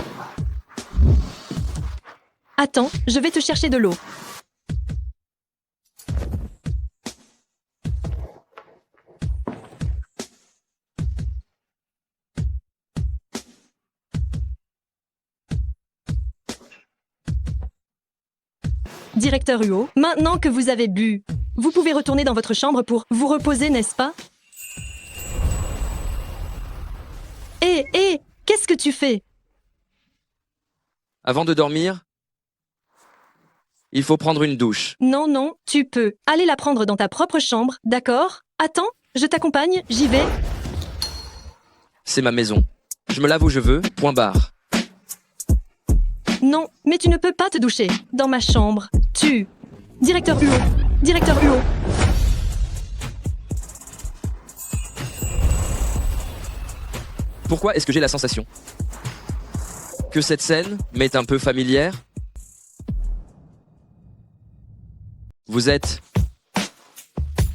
Attends, je vais te chercher de l'eau. Directeur Huo, maintenant que vous avez bu, vous pouvez retourner dans votre chambre pour vous reposer, n'est-ce pas? Hé, qu'est-ce que tu fais? Avant de dormir, il faut prendre une douche. Non, tu peux aller la prendre dans ta propre chambre, d'accord? Attends, je t'accompagne, j'y vais. C'est ma maison. Je me lave où je veux, point barre. Non, mais tu ne peux pas te doucher dans ma chambre. Tu... Directeur Huo, Directeur Huo. Pourquoi est-ce que j'ai la sensation que cette scène m'est un peu familière? Vous êtes...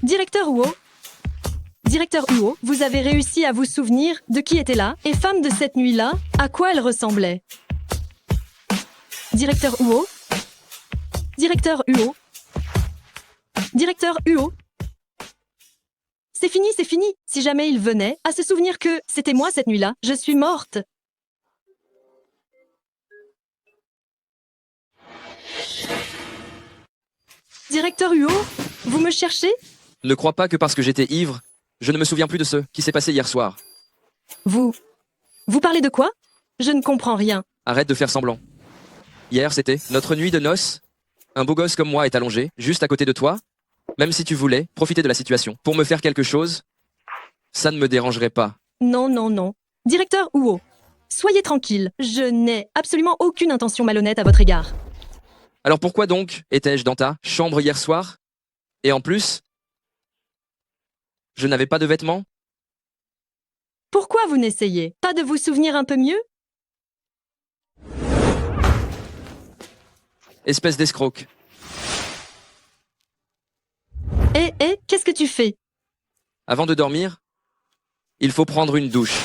Directeur Huo. Directeur Huo, vous avez réussi à vous souvenir de qui était là et femme de cette nuit-là, à quoi elle ressemblait? Directeur Huo. Directeur Huo. Directeur Huo. C'est fini. Si jamais il venait à se souvenir que c'était moi cette nuit-là, je suis morte. Directeur Huo, vous me cherchez? Ne crois pas que parce que j'étais ivre, je ne me souviens plus de ce qui s'est passé hier soir. Vous parlez de quoi? Je ne comprends rien. Arrête de faire semblant. Hier, c'était notre nuit de noces. Un beau gosse comme moi est allongé, juste à côté de toi. Même si tu voulais profiter de la situation pour me faire quelque chose, ça ne me dérangerait pas. Non. Directeur Huo, soyez tranquille. Je n'ai absolument aucune intention malhonnête à votre égard. Alors pourquoi donc étais-je dans ta chambre hier soir? Et en plus, je n'avais pas de vêtements? Pourquoi vous n'essayez pas de vous souvenir un peu mieux? Espèce d'escroc. Qu'est-ce que tu fais? Avant de dormir, il faut prendre une douche.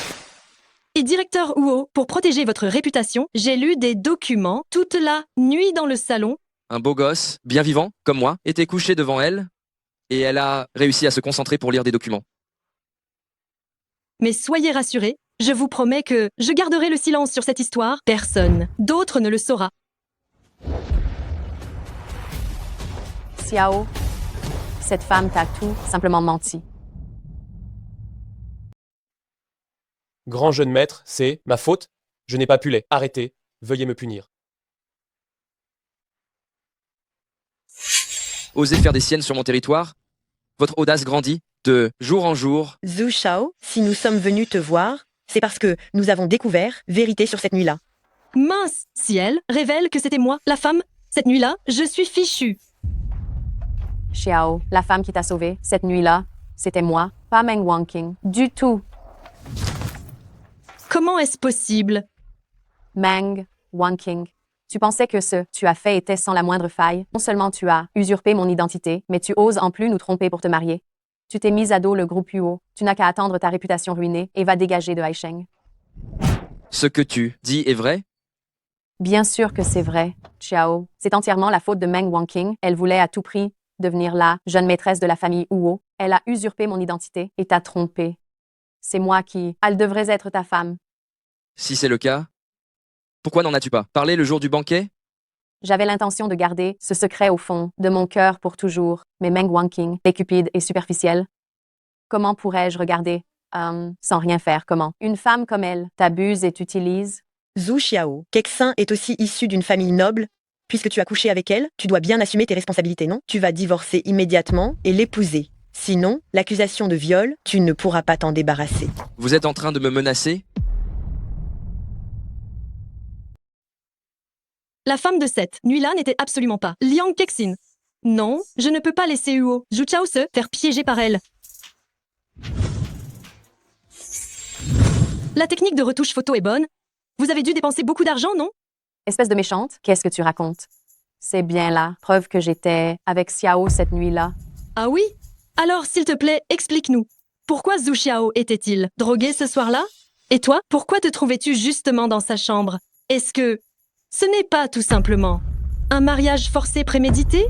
Et directeur Huo, pour protéger votre réputation, j'ai lu des documents toute la nuit dans le salon. Un beau gosse, bien vivant, comme moi, était couché devant elle, et elle a réussi à se concentrer pour lire des documents. Mais soyez rassurés, je vous promets que je garderai le silence sur cette histoire. Personne d'autre ne le saura. Xiao, cette femme t'a tout simplement menti. Grand jeune maître, c'est ma faute. Je n'ai pas pu les arrêter. Veuillez me punir. Osez faire des siennes sur mon territoire? Votre audace grandit de jour en jour. Zhu Shao, si nous sommes venus te voir, c'est parce que nous avons découvert vérité sur cette nuit-là. Mince, si elle révèle que c'était moi, la femme, cette nuit-là, je suis fichue. Xiao, la femme qui t'a sauvé cette nuit-là, c'était moi, pas Meng Wanqing. Du tout. Comment est-ce possible? Meng Wanqing. Tu pensais que ce que tu as fait était sans la moindre faille. Non seulement tu as usurpé mon identité, mais tu oses en plus nous tromper pour te marier. Tu t'es mise à dos le groupe Huo. Tu n'as qu'à attendre ta réputation ruinée et va dégager de Haisheng. Ce que tu dis est vrai? Bien sûr que c'est vrai, Xiao. C'est entièrement la faute de Meng Wanqing. Elle voulait à tout prix devenir la jeune maîtresse de la famille Huo. Elle a usurpé mon identité et t'a trompé. C'est moi qui... Elle devrait être ta femme. Si c'est le cas, pourquoi n'en as-tu pas parlé le jour du banquet? J'avais l'intention de garder ce secret au fond de mon cœur pour toujours, mais Meng Wanqing est cupide et superficielle. Comment pourrais-je regarder sans rien faire? Comment une femme comme elle t'abuse et t'utilise? Zhu Xiao, Kexin est aussi issue d'une famille noble. Puisque tu as couché avec elle, tu dois bien assumer tes responsabilités, non? Tu vas divorcer immédiatement et l'épouser. Sinon, l'accusation de viol, tu ne pourras pas t'en débarrasser. Vous êtes en train de me menacer? La femme de cette nuit-là n'était absolument pas Liang Kexin. Non, je ne peux pas laisser Huo Zhu Chao se faire piéger par elle. La technique de retouche photo est bonne. Vous avez dû dépenser beaucoup d'argent, non? Espèce de méchante, qu'est-ce que tu racontes? C'est bien là, preuve que j'étais avec Xiao cette nuit-là. Ah oui? Alors, s'il te plaît, explique-nous. Pourquoi Zhu Xiao était-il drogué ce soir-là? Et toi, pourquoi te trouvais-tu justement dans sa chambre? Est-ce que ce n'est pas tout simplement un mariage forcé prémédité?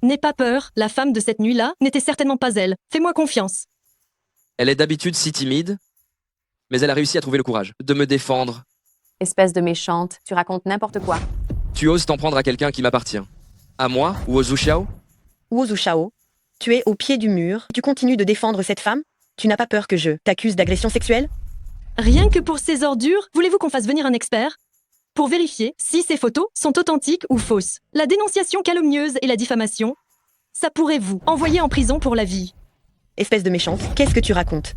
N'aie pas peur, la femme de cette nuit-là n'était certainement pas elle. Fais-moi confiance. Elle est d'habitude si timide, mais elle a réussi à trouver le courage de me défendre. Espèce de méchante, tu racontes n'importe quoi. Tu oses t'en prendre à quelqu'un qui m'appartient. À moi ou au Zhu Xiao? Ou Zhu Xiao, tu es au pied du mur, tu continues de défendre cette femme? Tu n'as pas peur que je t'accuse d'agression sexuelle? Rien que pour ces ordures, voulez-vous qu'on fasse venir un expert? Pour vérifier si ces photos sont authentiques ou fausses. La dénonciation calomnieuse et la diffamation, ça pourrait vous envoyer en prison pour la vie. Espèce de méchante, qu'est-ce que tu racontes?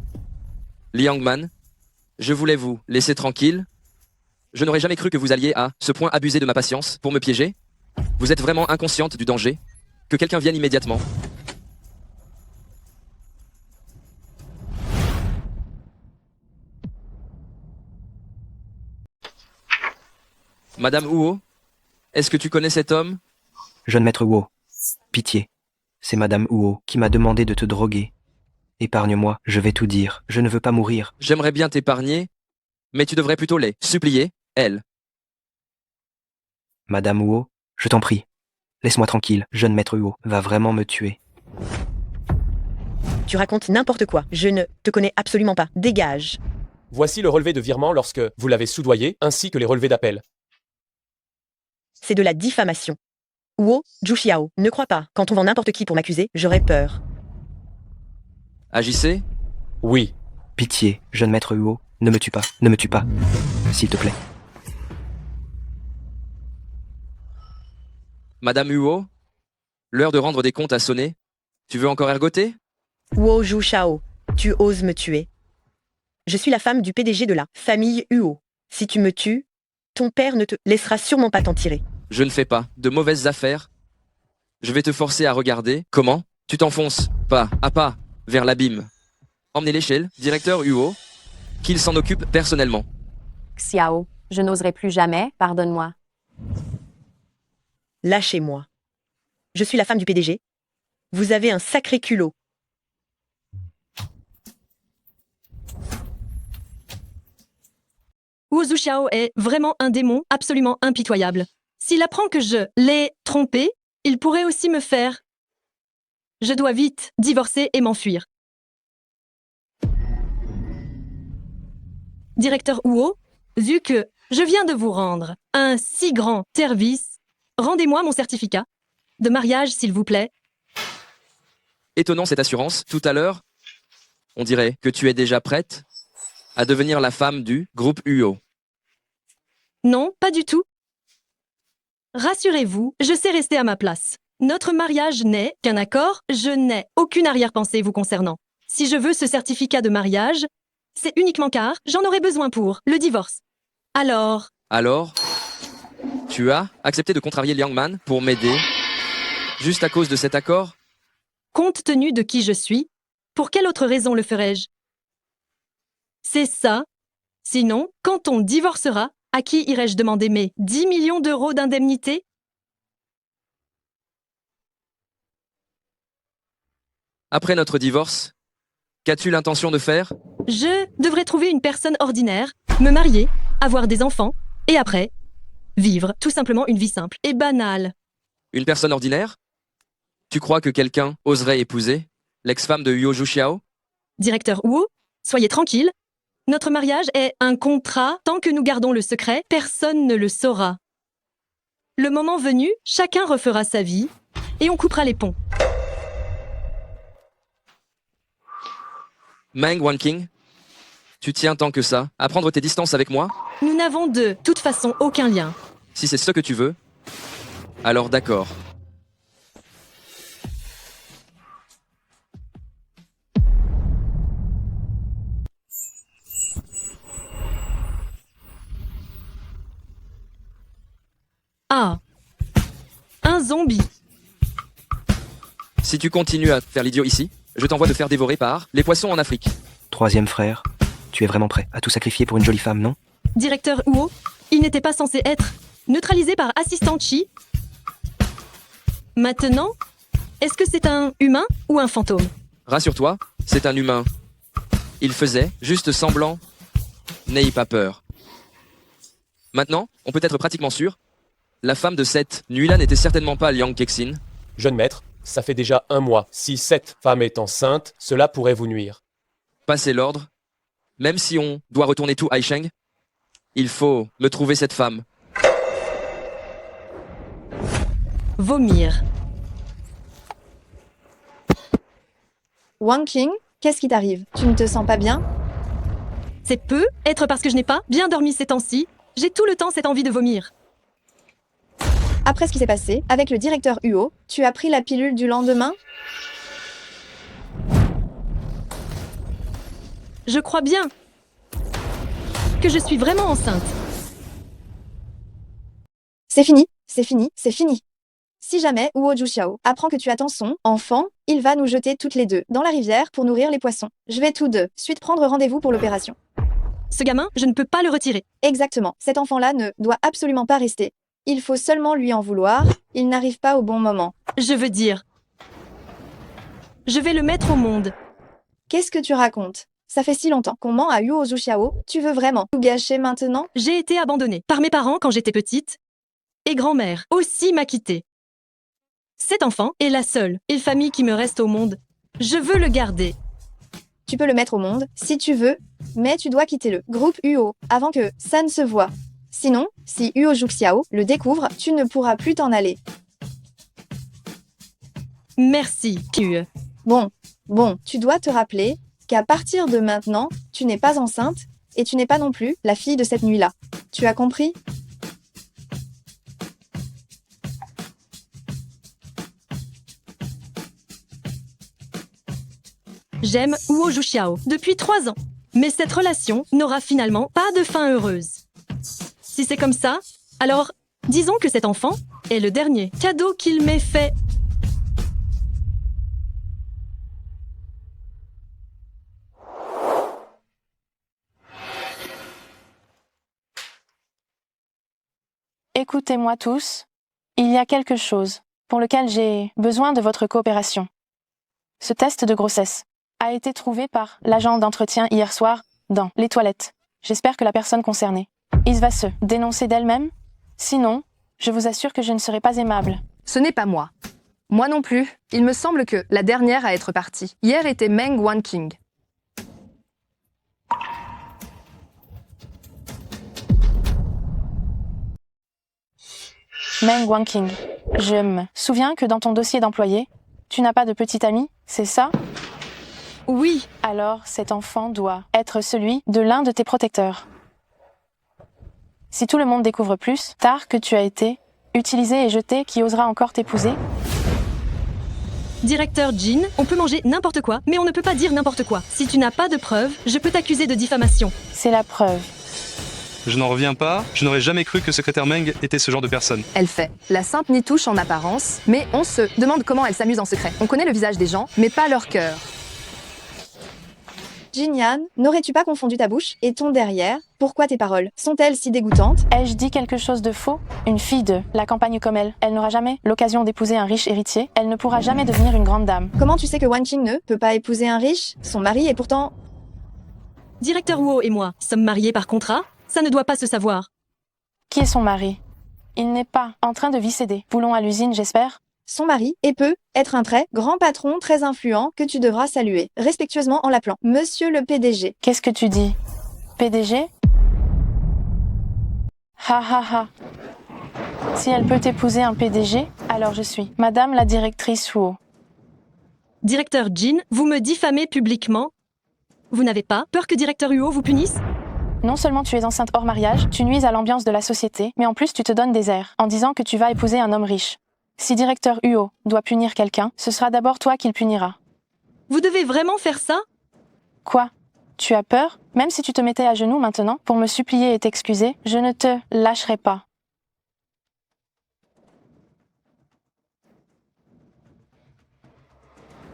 Liang Man, je voulais vous laisser tranquille. Je n'aurais jamais cru que vous alliez à ce point abuser de ma patience pour me piéger. Vous êtes vraiment inconsciente du danger. Que quelqu'un vienne immédiatement. Madame Huo, est-ce que tu connais cet homme? Jeune maître Huo. Pitié. C'est Madame Huo qui m'a demandé de te droguer. Épargne-moi, je vais tout dire. Je ne veux pas mourir. J'aimerais bien t'épargner, mais tu devrais plutôt les supplier, elle. Madame Huo, je t'en prie. Laisse-moi tranquille, jeune maître Huo va vraiment me tuer. Tu racontes n'importe quoi. Je ne te connais absolument pas. Dégage. Voici le relevé de virement lorsque vous l'avez soudoyé, ainsi que les relevés d'appel. C'est de la diffamation. Huo Zhu Xiao, ne crois pas. Quand on vend n'importe qui pour m'accuser, j'aurais peur. Agissez? Oui. Pitié, jeune maître Huo, ne me tue pas, ne me tue pas. S'il te plaît. Madame Huo, l'heure de rendre des comptes a sonné. Tu veux encore ergoter? Huo Zhu Xiao, tu oses me tuer. Je suis la femme du PDG de la famille Huo. Si tu me tues, ton père ne te laissera sûrement pas t'en tirer. Je ne fais pas de mauvaises affaires. Je vais te forcer à regarder comment tu t'enfonces pas à pas vers l'abîme. Emmenez-les chez le directeur Huo, qu'il s'en occupe personnellement. Xiao, je n'oserai plus jamais, pardonne-moi. Lâchez-moi. Je suis la femme du PDG. Vous avez un sacré culot. Huo Zhu Xiao est vraiment un démon absolument impitoyable. S'il apprend que je l'ai trompé, il pourrait aussi me faire. Je dois vite divorcer et m'enfuir. Directeur Huo, vu que je viens de vous rendre un si grand service, rendez-moi mon certificat de mariage, s'il vous plaît. Étonnant cette assurance. Tout à l'heure, on dirait que tu es déjà prête. à devenir la femme du groupe UO. Non, pas du tout. Rassurez-vous, je sais rester à ma place. Notre mariage n'est qu'un accord, je n'ai aucune arrière-pensée vous concernant. Si je veux ce certificat de mariage, c'est uniquement car j'en aurai besoin pour le divorce. Alors, Tu as accepté de contrarier Liang Man pour m'aider juste à cause de cet accord? compte tenu de qui je suis, pour quelle autre raison le ferais-je? C'est ça. Sinon, quand on divorcera, à qui irais-je demander mes 10 millions d'euros d'indemnité? Après notre divorce, qu'as-tu l'intention de faire? Je devrais trouver une personne ordinaire, me marier, avoir des enfants, et après, vivre tout simplement une vie simple et banale. Une personne ordinaire? Tu crois que quelqu'un oserait épouser l'ex-femme de Huo Zhuxiao? Directeur Wu, soyez tranquille. Notre mariage est un contrat. Tant que nous gardons le secret, personne ne le saura. Le moment venu, chacun refera sa vie et on coupera les ponts. Meng Wanqing, tu tiens tant que ça à prendre tes distances avec moi? Nous n'avons de toute façon aucun lien. Si c'est ce que tu veux, alors d'accord. Ah. Un zombie. Si tu continues à faire l'idiot ici, je t'envoie te faire dévorer par les poissons en Afrique. Troisième frère, tu es vraiment prêt à tout sacrifier pour une jolie femme, non? Directeur Huo, il n'était pas censé être neutralisé par assistant Chi. Maintenant, est-ce que c'est un humain ou un fantôme? Rassure-toi, c'est un humain. Il faisait juste semblant. N'aie pas peur. Maintenant, on peut être pratiquement sûr. La femme de cette nuit-là n'était certainement pas Liang Kexin. Jeune maître, ça fait déjà 1 mois. Si cette femme est enceinte, cela pourrait vous nuire. Passez l'ordre. Même si on doit retourner tout Aisheng, il faut me trouver cette femme. Vomir. Wanqing, qu'est-ce qui t'arrive? Tu ne te sens pas bien? C'est peu être parce que je n'ai pas bien dormi ces temps-ci. J'ai tout le temps cette envie de vomir. Après ce qui s'est passé avec le directeur Huo, tu as pris la pilule du lendemain? Je crois bien que je suis vraiment enceinte. C'est fini, c'est fini, c'est fini. Si jamais Huo Zhuxiao apprend que tu attends son enfant, il va nous jeter toutes les deux dans la rivière pour nourrir les poissons. Je vais tout de suite prendre rendez-vous pour l'opération. Ce gamin, je ne peux pas le retirer. Exactement, cet enfant-là ne doit absolument pas rester. Il faut seulement lui en vouloir, il n'arrive pas au bon moment. Je veux dire, je vais le mettre au monde. Qu'est-ce que tu racontes? Ça fait si longtemps qu'on ment à Huo Zhuxiao, tu veux vraiment tout gâcher maintenant? J'ai été abandonnée par mes parents quand j'étais petite, et grand-mère aussi m'a quittée. Cet enfant est la seule famille qui me reste au monde. Je veux le garder. Tu peux le mettre au monde, si tu veux, mais tu dois quitter le groupe Huo avant que ça ne se voie. Sinon, si Huo Zhuxiao le découvre, tu ne pourras plus t'en aller. Merci, Hue. Bon, tu dois te rappeler qu'à partir de maintenant, tu n'es pas enceinte et tu n'es pas non plus la fille de cette nuit-là. Tu as compris? J'aime Huo Zhuxiao depuis 3 ans, mais cette relation n'aura finalement pas de fin heureuse. Si c'est comme ça, alors disons que cet enfant est le dernier cadeau qu'il m'ait fait. Écoutez-moi tous, il y a quelque chose pour lequel j'ai besoin de votre coopération. Ce test de grossesse a été trouvé par l'agent d'entretien hier soir dans les toilettes. J'espère que la personne concernée, il va se dénoncer d'elle-même. Sinon, je vous assure que je ne serai pas aimable. Ce n'est pas moi. Moi non plus. Il me semble que la dernière à être partie hier était Meng Wanqing. Meng Wanqing, je me souviens que dans ton dossier d'employé, tu n'as pas de petit ami, c'est ça? Oui. Alors cet enfant doit être celui de l'un de tes protecteurs. Si tout le monde découvre plus tard que tu as été utilisé et jeté, qui osera encore t'épouser? Directeur Jean, on peut manger n'importe quoi, mais on ne peut pas dire n'importe quoi. Si tu n'as pas de preuves, je peux t'accuser de diffamation. C'est la preuve. Je n'en reviens pas, je n'aurais jamais cru que secrétaire Meng était ce genre de personne. Elle fait la sainte nitouche en apparence, mais on se demande comment elle s'amuse en secret. On connaît le visage des gens, mais pas leur cœur. Jinyan, n'aurais-tu pas confondu ta bouche et ton derrière? Pourquoi tes paroles sont-elles si dégoûtantes? Ai-je dit quelque chose de faux? Une fille de la campagne comme elle n'aura jamais l'occasion d'épouser un riche héritier. Elle ne pourra jamais devenir une grande dame. Comment tu sais que Wanqing ne peut pas épouser un riche? Son mari est pourtant... Directeur Huo et moi sommes mariés par contrat? Ça ne doit pas se savoir. Qui est son mari? Il n'est pas en train de viscéder. Boulons à l'usine, j'espère? Son mari, et peut être un très grand patron très influent que tu devras saluer, respectueusement en l'appelant Monsieur le PDG. Qu'est-ce que tu dis? PDG? Ha ha ha. Si elle peut épouser un PDG, alors je suis Madame la directrice Huo. Directeur Jin, vous me diffamez publiquement? Vous n'avez pas peur que Directeur Huo vous punisse? Non seulement tu es enceinte hors mariage, tu nuises à l'ambiance de la société, mais en plus tu te donnes des airs, en disant que tu vas épouser un homme riche. Si Directeur Huo doit punir quelqu'un, ce sera d'abord toi qu'il punira. Vous devez vraiment faire ça? Quoi? Tu as peur? Même si tu te mettais à genoux maintenant, pour me supplier et t'excuser, je ne te lâcherai pas.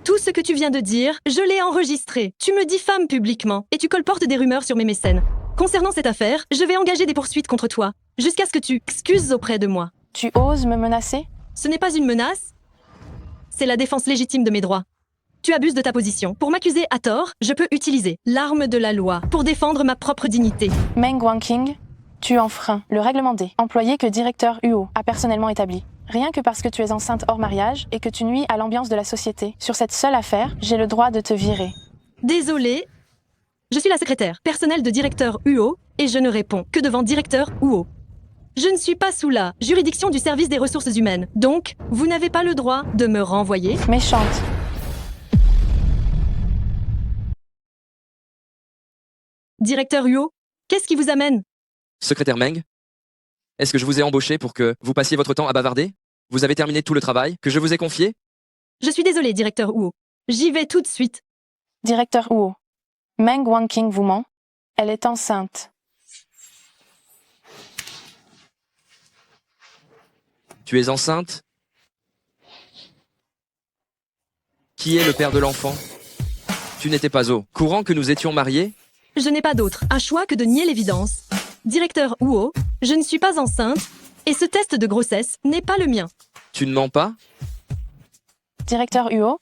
Tout ce que tu viens de dire, je l'ai enregistré. Tu me diffames publiquement et tu colportes des rumeurs sur mes mécènes. Concernant cette affaire, je vais engager des poursuites contre toi, jusqu'à ce que tu excuses auprès de moi. Tu oses me menacer? Ce n'est pas une menace. C'est la défense légitime de mes droits. Tu abuses de ta position. Pour m'accuser à tort, je peux utiliser l'arme de la loi pour défendre ma propre dignité. Meng Wanqing, tu enfreins le règlement D, employé que Directeur Huo a personnellement établi. Rien que parce que tu es enceinte hors mariage et que tu nuis à l'ambiance de la société. Sur cette seule affaire, j'ai le droit de te virer. Désolée. Je suis la secrétaire personnelle de Directeur Huo et je ne réponds que devant Directeur Huo. Je ne suis pas sous la juridiction du service des ressources humaines. Donc, vous n'avez pas le droit de me renvoyer. Méchante. Directeur Huo, qu'est-ce qui vous amène? Secrétaire Meng, est-ce que je vous ai embauché pour que vous passiez votre temps à bavarder? Vous avez terminé tout le travail que je vous ai confié? Je suis désolée, Directeur Huo. J'y vais tout de suite. Directeur Huo, Meng Wanqing vous ment. Elle est enceinte. Tu es enceinte? Qui est le père de l'enfant? Tu n'étais pas au courant que nous étions mariés? Je n'ai pas d'autre choix que de nier l'évidence. Directeur Huo, je ne suis pas enceinte et ce test de grossesse n'est pas le mien. Tu ne mens pas? Directeur Huo,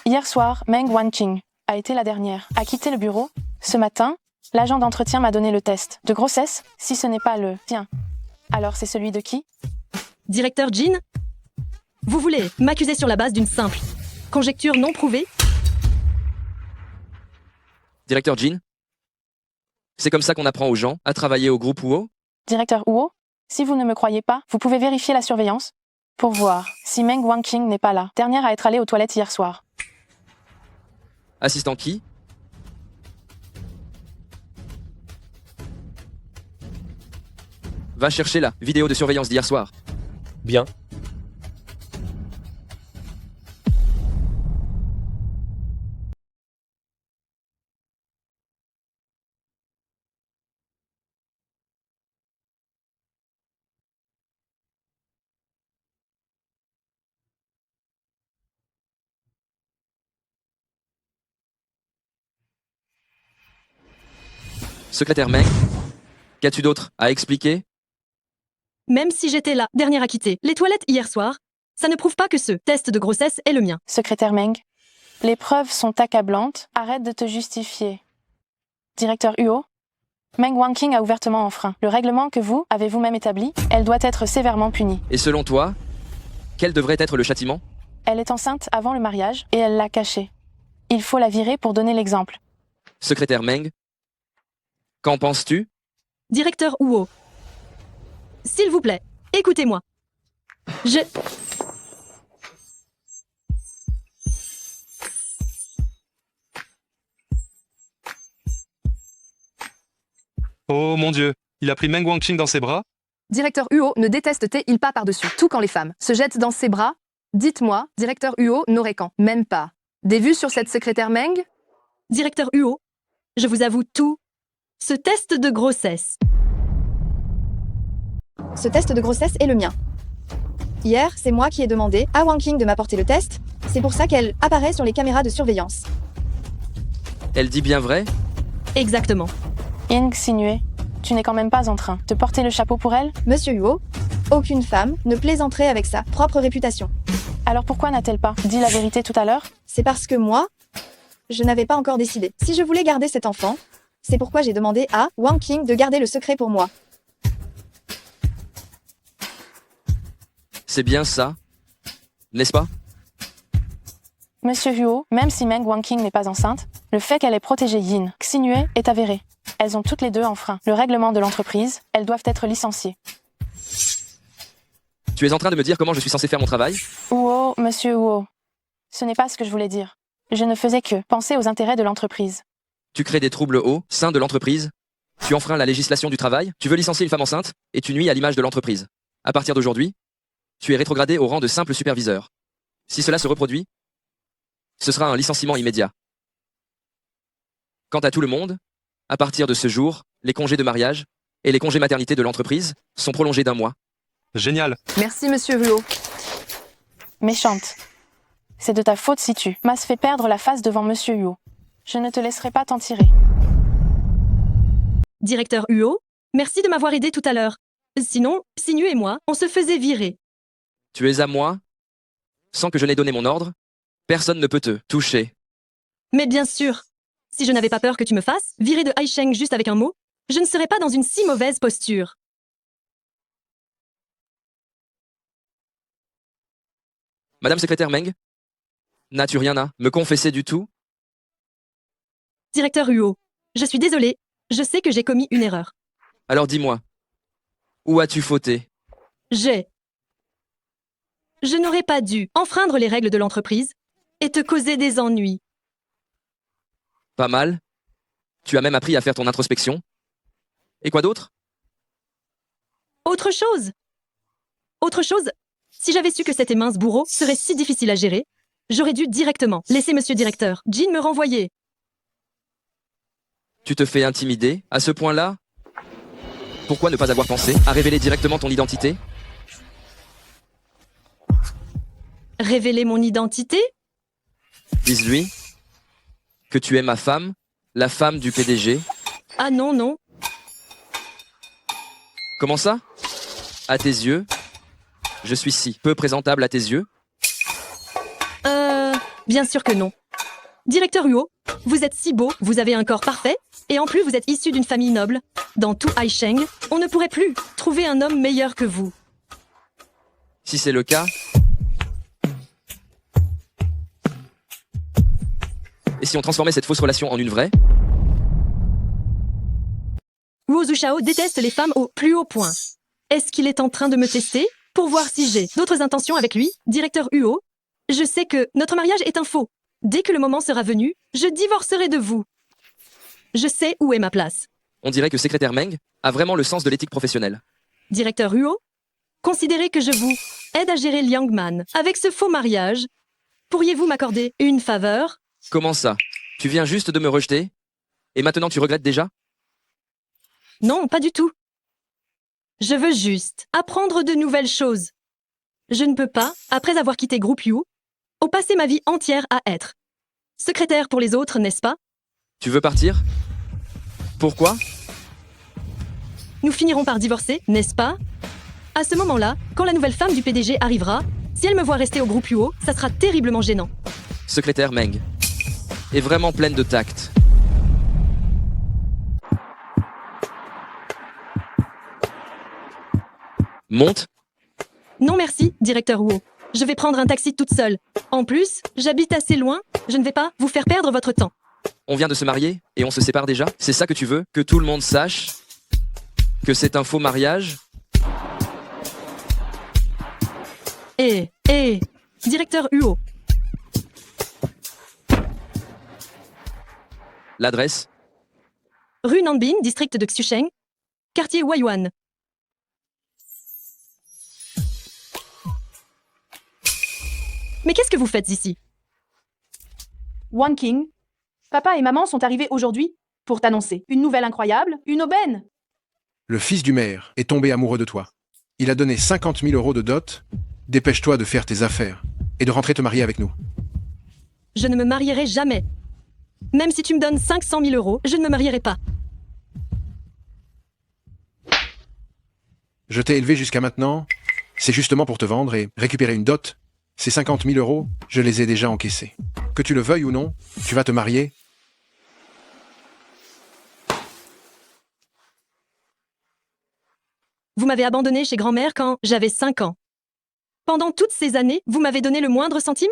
hier soir, Meng Wanqing a été la dernière à quitter le bureau. Ce matin, l'agent d'entretien m'a donné le test de grossesse. Si ce n'est pas le tien, alors c'est celui de qui? Directeur Jin, vous voulez m'accuser sur la base d'une simple conjecture non prouvée? Directeur Jin, c'est comme ça qu'on apprend aux gens à travailler au groupe Huo? Directeur Huo, si vous ne me croyez pas, vous pouvez vérifier la surveillance pour voir si Meng Wanqing n'est pas là, dernière à être allée aux toilettes hier soir. Assistant qui? Va chercher la vidéo de surveillance d'hier soir. Bien. Secrétaire Meng, qu'as-tu d'autre à expliquer? Même si j'étais la dernière à quitter les toilettes hier soir, ça ne prouve pas que ce test de grossesse est le mien. Secrétaire Meng, les preuves sont accablantes. Arrête de te justifier. Directeur Huo, Meng Wanqing a ouvertement enfreint le règlement que vous avez vous-même établi. Elle doit être sévèrement punie. Et selon toi, quel devrait être le châtiment? Elle est enceinte avant le mariage et elle l'a caché. Il faut la virer pour donner l'exemple. Secrétaire Meng, qu'en penses-tu? Directeur Huo, s'il vous plaît, écoutez-moi. Oh mon Dieu, il a pris Meng Wanqing dans ses bras? Directeur Huo ne déteste-t-il pas par-dessus tout quand les femmes se jettent dans ses bras? Dites-moi, directeur Huo n'aurait quand même pas des vues sur cette secrétaire Meng? Directeur Huo, je vous avoue tout. Ce test de grossesse. Ce test de grossesse est le mien. Hier, c'est moi qui ai demandé à Wanqing de m'apporter le test. C'est pour ça qu'elle apparaît sur les caméras de surveillance. Elle dit bien vrai? Exactement. Ying Xinue, tu n'es quand même pas en train de porter le chapeau pour elle? Monsieur Huo, aucune femme ne plaisanterait avec sa propre réputation. Alors pourquoi n'a-t-elle pas dit la vérité tout à l'heure? C'est parce que moi, je n'avais pas encore décidé si je voulais garder cet enfant. C'est pourquoi j'ai demandé à Wanqing de garder le secret pour moi. C'est bien ça, n'est-ce pas? Monsieur Huo, même si Meng Wanqing n'est pas enceinte, le fait qu'elle ait protégé Yin Xinue est avéré. Elles ont toutes les deux enfreint le règlement de l'entreprise, elles doivent être licenciées. Tu es en train de me dire comment je suis censé faire mon travail? Huo, monsieur Huo. Ce n'est pas ce que je voulais dire. Je ne faisais que penser aux intérêts de l'entreprise. Tu crées des troubles au sein de l'entreprise? Tu enfreins la législation du travail? Tu veux licencier une femme enceinte? Et tu nuis à l'image de l'entreprise. À partir d'aujourd'hui, tu es rétrogradé au rang de simple superviseur. Si cela se reproduit, ce sera un licenciement immédiat. Quant à tout le monde, à partir de ce jour, les congés de mariage et les congés maternité de l'entreprise sont prolongés d'1 mois. Génial. Merci, monsieur Huo. Méchante. C'est de ta faute si tu m'as fait perdre la face devant monsieur Huo. Je ne te laisserai pas t'en tirer. Directeur Huo, merci de m'avoir aidé tout à l'heure. Sinon, Xinue et moi, on se faisait virer. Tu es à moi? Sans que je n'ai donné mon ordre, personne ne peut te toucher. Mais bien sûr, si je n'avais pas peur que tu me fasses virer de Haisheng juste avec un mot, je ne serais pas dans une si mauvaise posture. Madame secrétaire Meng, n'as-tu rien à me confesser du tout? Directeur Huo, je suis désolée, je sais que j'ai commis une erreur. Alors dis-moi, où as-tu fauté? Je n'aurais pas dû enfreindre les règles de l'entreprise et te causer des ennuis. Pas mal. Tu as même appris à faire ton introspection. Et quoi d'autre? Autre chose, si j'avais su que cet mince bourreau serait si difficile à gérer, j'aurais dû directement laisser monsieur directeur Jin me renvoyer. Tu te fais intimider à ce point-là? Pourquoi ne pas avoir pensé à révéler directement ton identité? Révéler mon identité? Dis-lui que tu es ma femme, la femme du PDG. Ah non, non. Comment ça? À tes yeux, je suis si peu présentable à tes yeux? Bien sûr que non. Directeur Huo, vous êtes si beau, vous avez un corps parfait, et en plus vous êtes issu d'une famille noble. Dans tout Haisheng, on ne pourrait plus trouver un homme meilleur que vous. Si c'est le cas... Et si on transformait cette fausse relation en une vraie? Huo Zushao déteste les femmes au plus haut point. Est-ce qu'il est en train de me tester pour voir si j'ai d'autres intentions avec lui? Directeur Huo, je sais que notre mariage est un faux. Dès que le moment sera venu, je divorcerai de vous. Je sais où est ma place. On dirait que secrétaire Meng a vraiment le sens de l'éthique professionnelle. Directeur Huo, considérez que je vous aide à gérer Liangman avec ce faux mariage. Pourriez-vous m'accorder une faveur? Comment ça? Tu viens juste de me rejeter? Et maintenant tu regrettes déjà? Non, pas du tout. Je veux juste apprendre de nouvelles choses. Je ne peux pas, après avoir quitté Groupe Yu, passer ma vie entière à être secrétaire pour les autres, n'est-ce pas? Tu veux partir? Pourquoi? Nous finirons par divorcer, n'est-ce pas? À ce moment-là, quand la nouvelle femme du PDG arrivera, si elle me voit rester au Groupe Yu, ça sera terriblement gênant. Secrétaire Meng est vraiment pleine de tact. Monte. Non merci, directeur Huo. Je vais prendre un taxi toute seule. En plus, j'habite assez loin, je ne vais pas vous faire perdre votre temps. On vient de se marier et on se sépare déjà? C'est ça que tu veux? Que tout le monde sache que c'est un faux mariage? Directeur Huo. L'adresse? Rue Nanbin, district de Xusheng, quartier Waiyuan. Mais qu'est-ce que vous faites ici? Wan King, papa et maman sont arrivés aujourd'hui pour t'annoncer une nouvelle incroyable, une aubaine. Le fils du maire est tombé amoureux de toi. Il a donné 50 000 euros de dot. Dépêche-toi de faire tes affaires et de rentrer te marier avec nous. Je ne me marierai jamais. Même si tu me donnes 500 000 euros, je ne me marierai pas. Je t'ai élevé jusqu'à maintenant. C'est justement pour te vendre et récupérer une dot. Ces 50 000 euros, je les ai déjà encaissés. Que tu le veuilles ou non, tu vas te marier. Vous m'avez abandonné chez grand-mère quand j'avais 5 ans. Pendant toutes ces années, vous m'avez donné le moindre centime?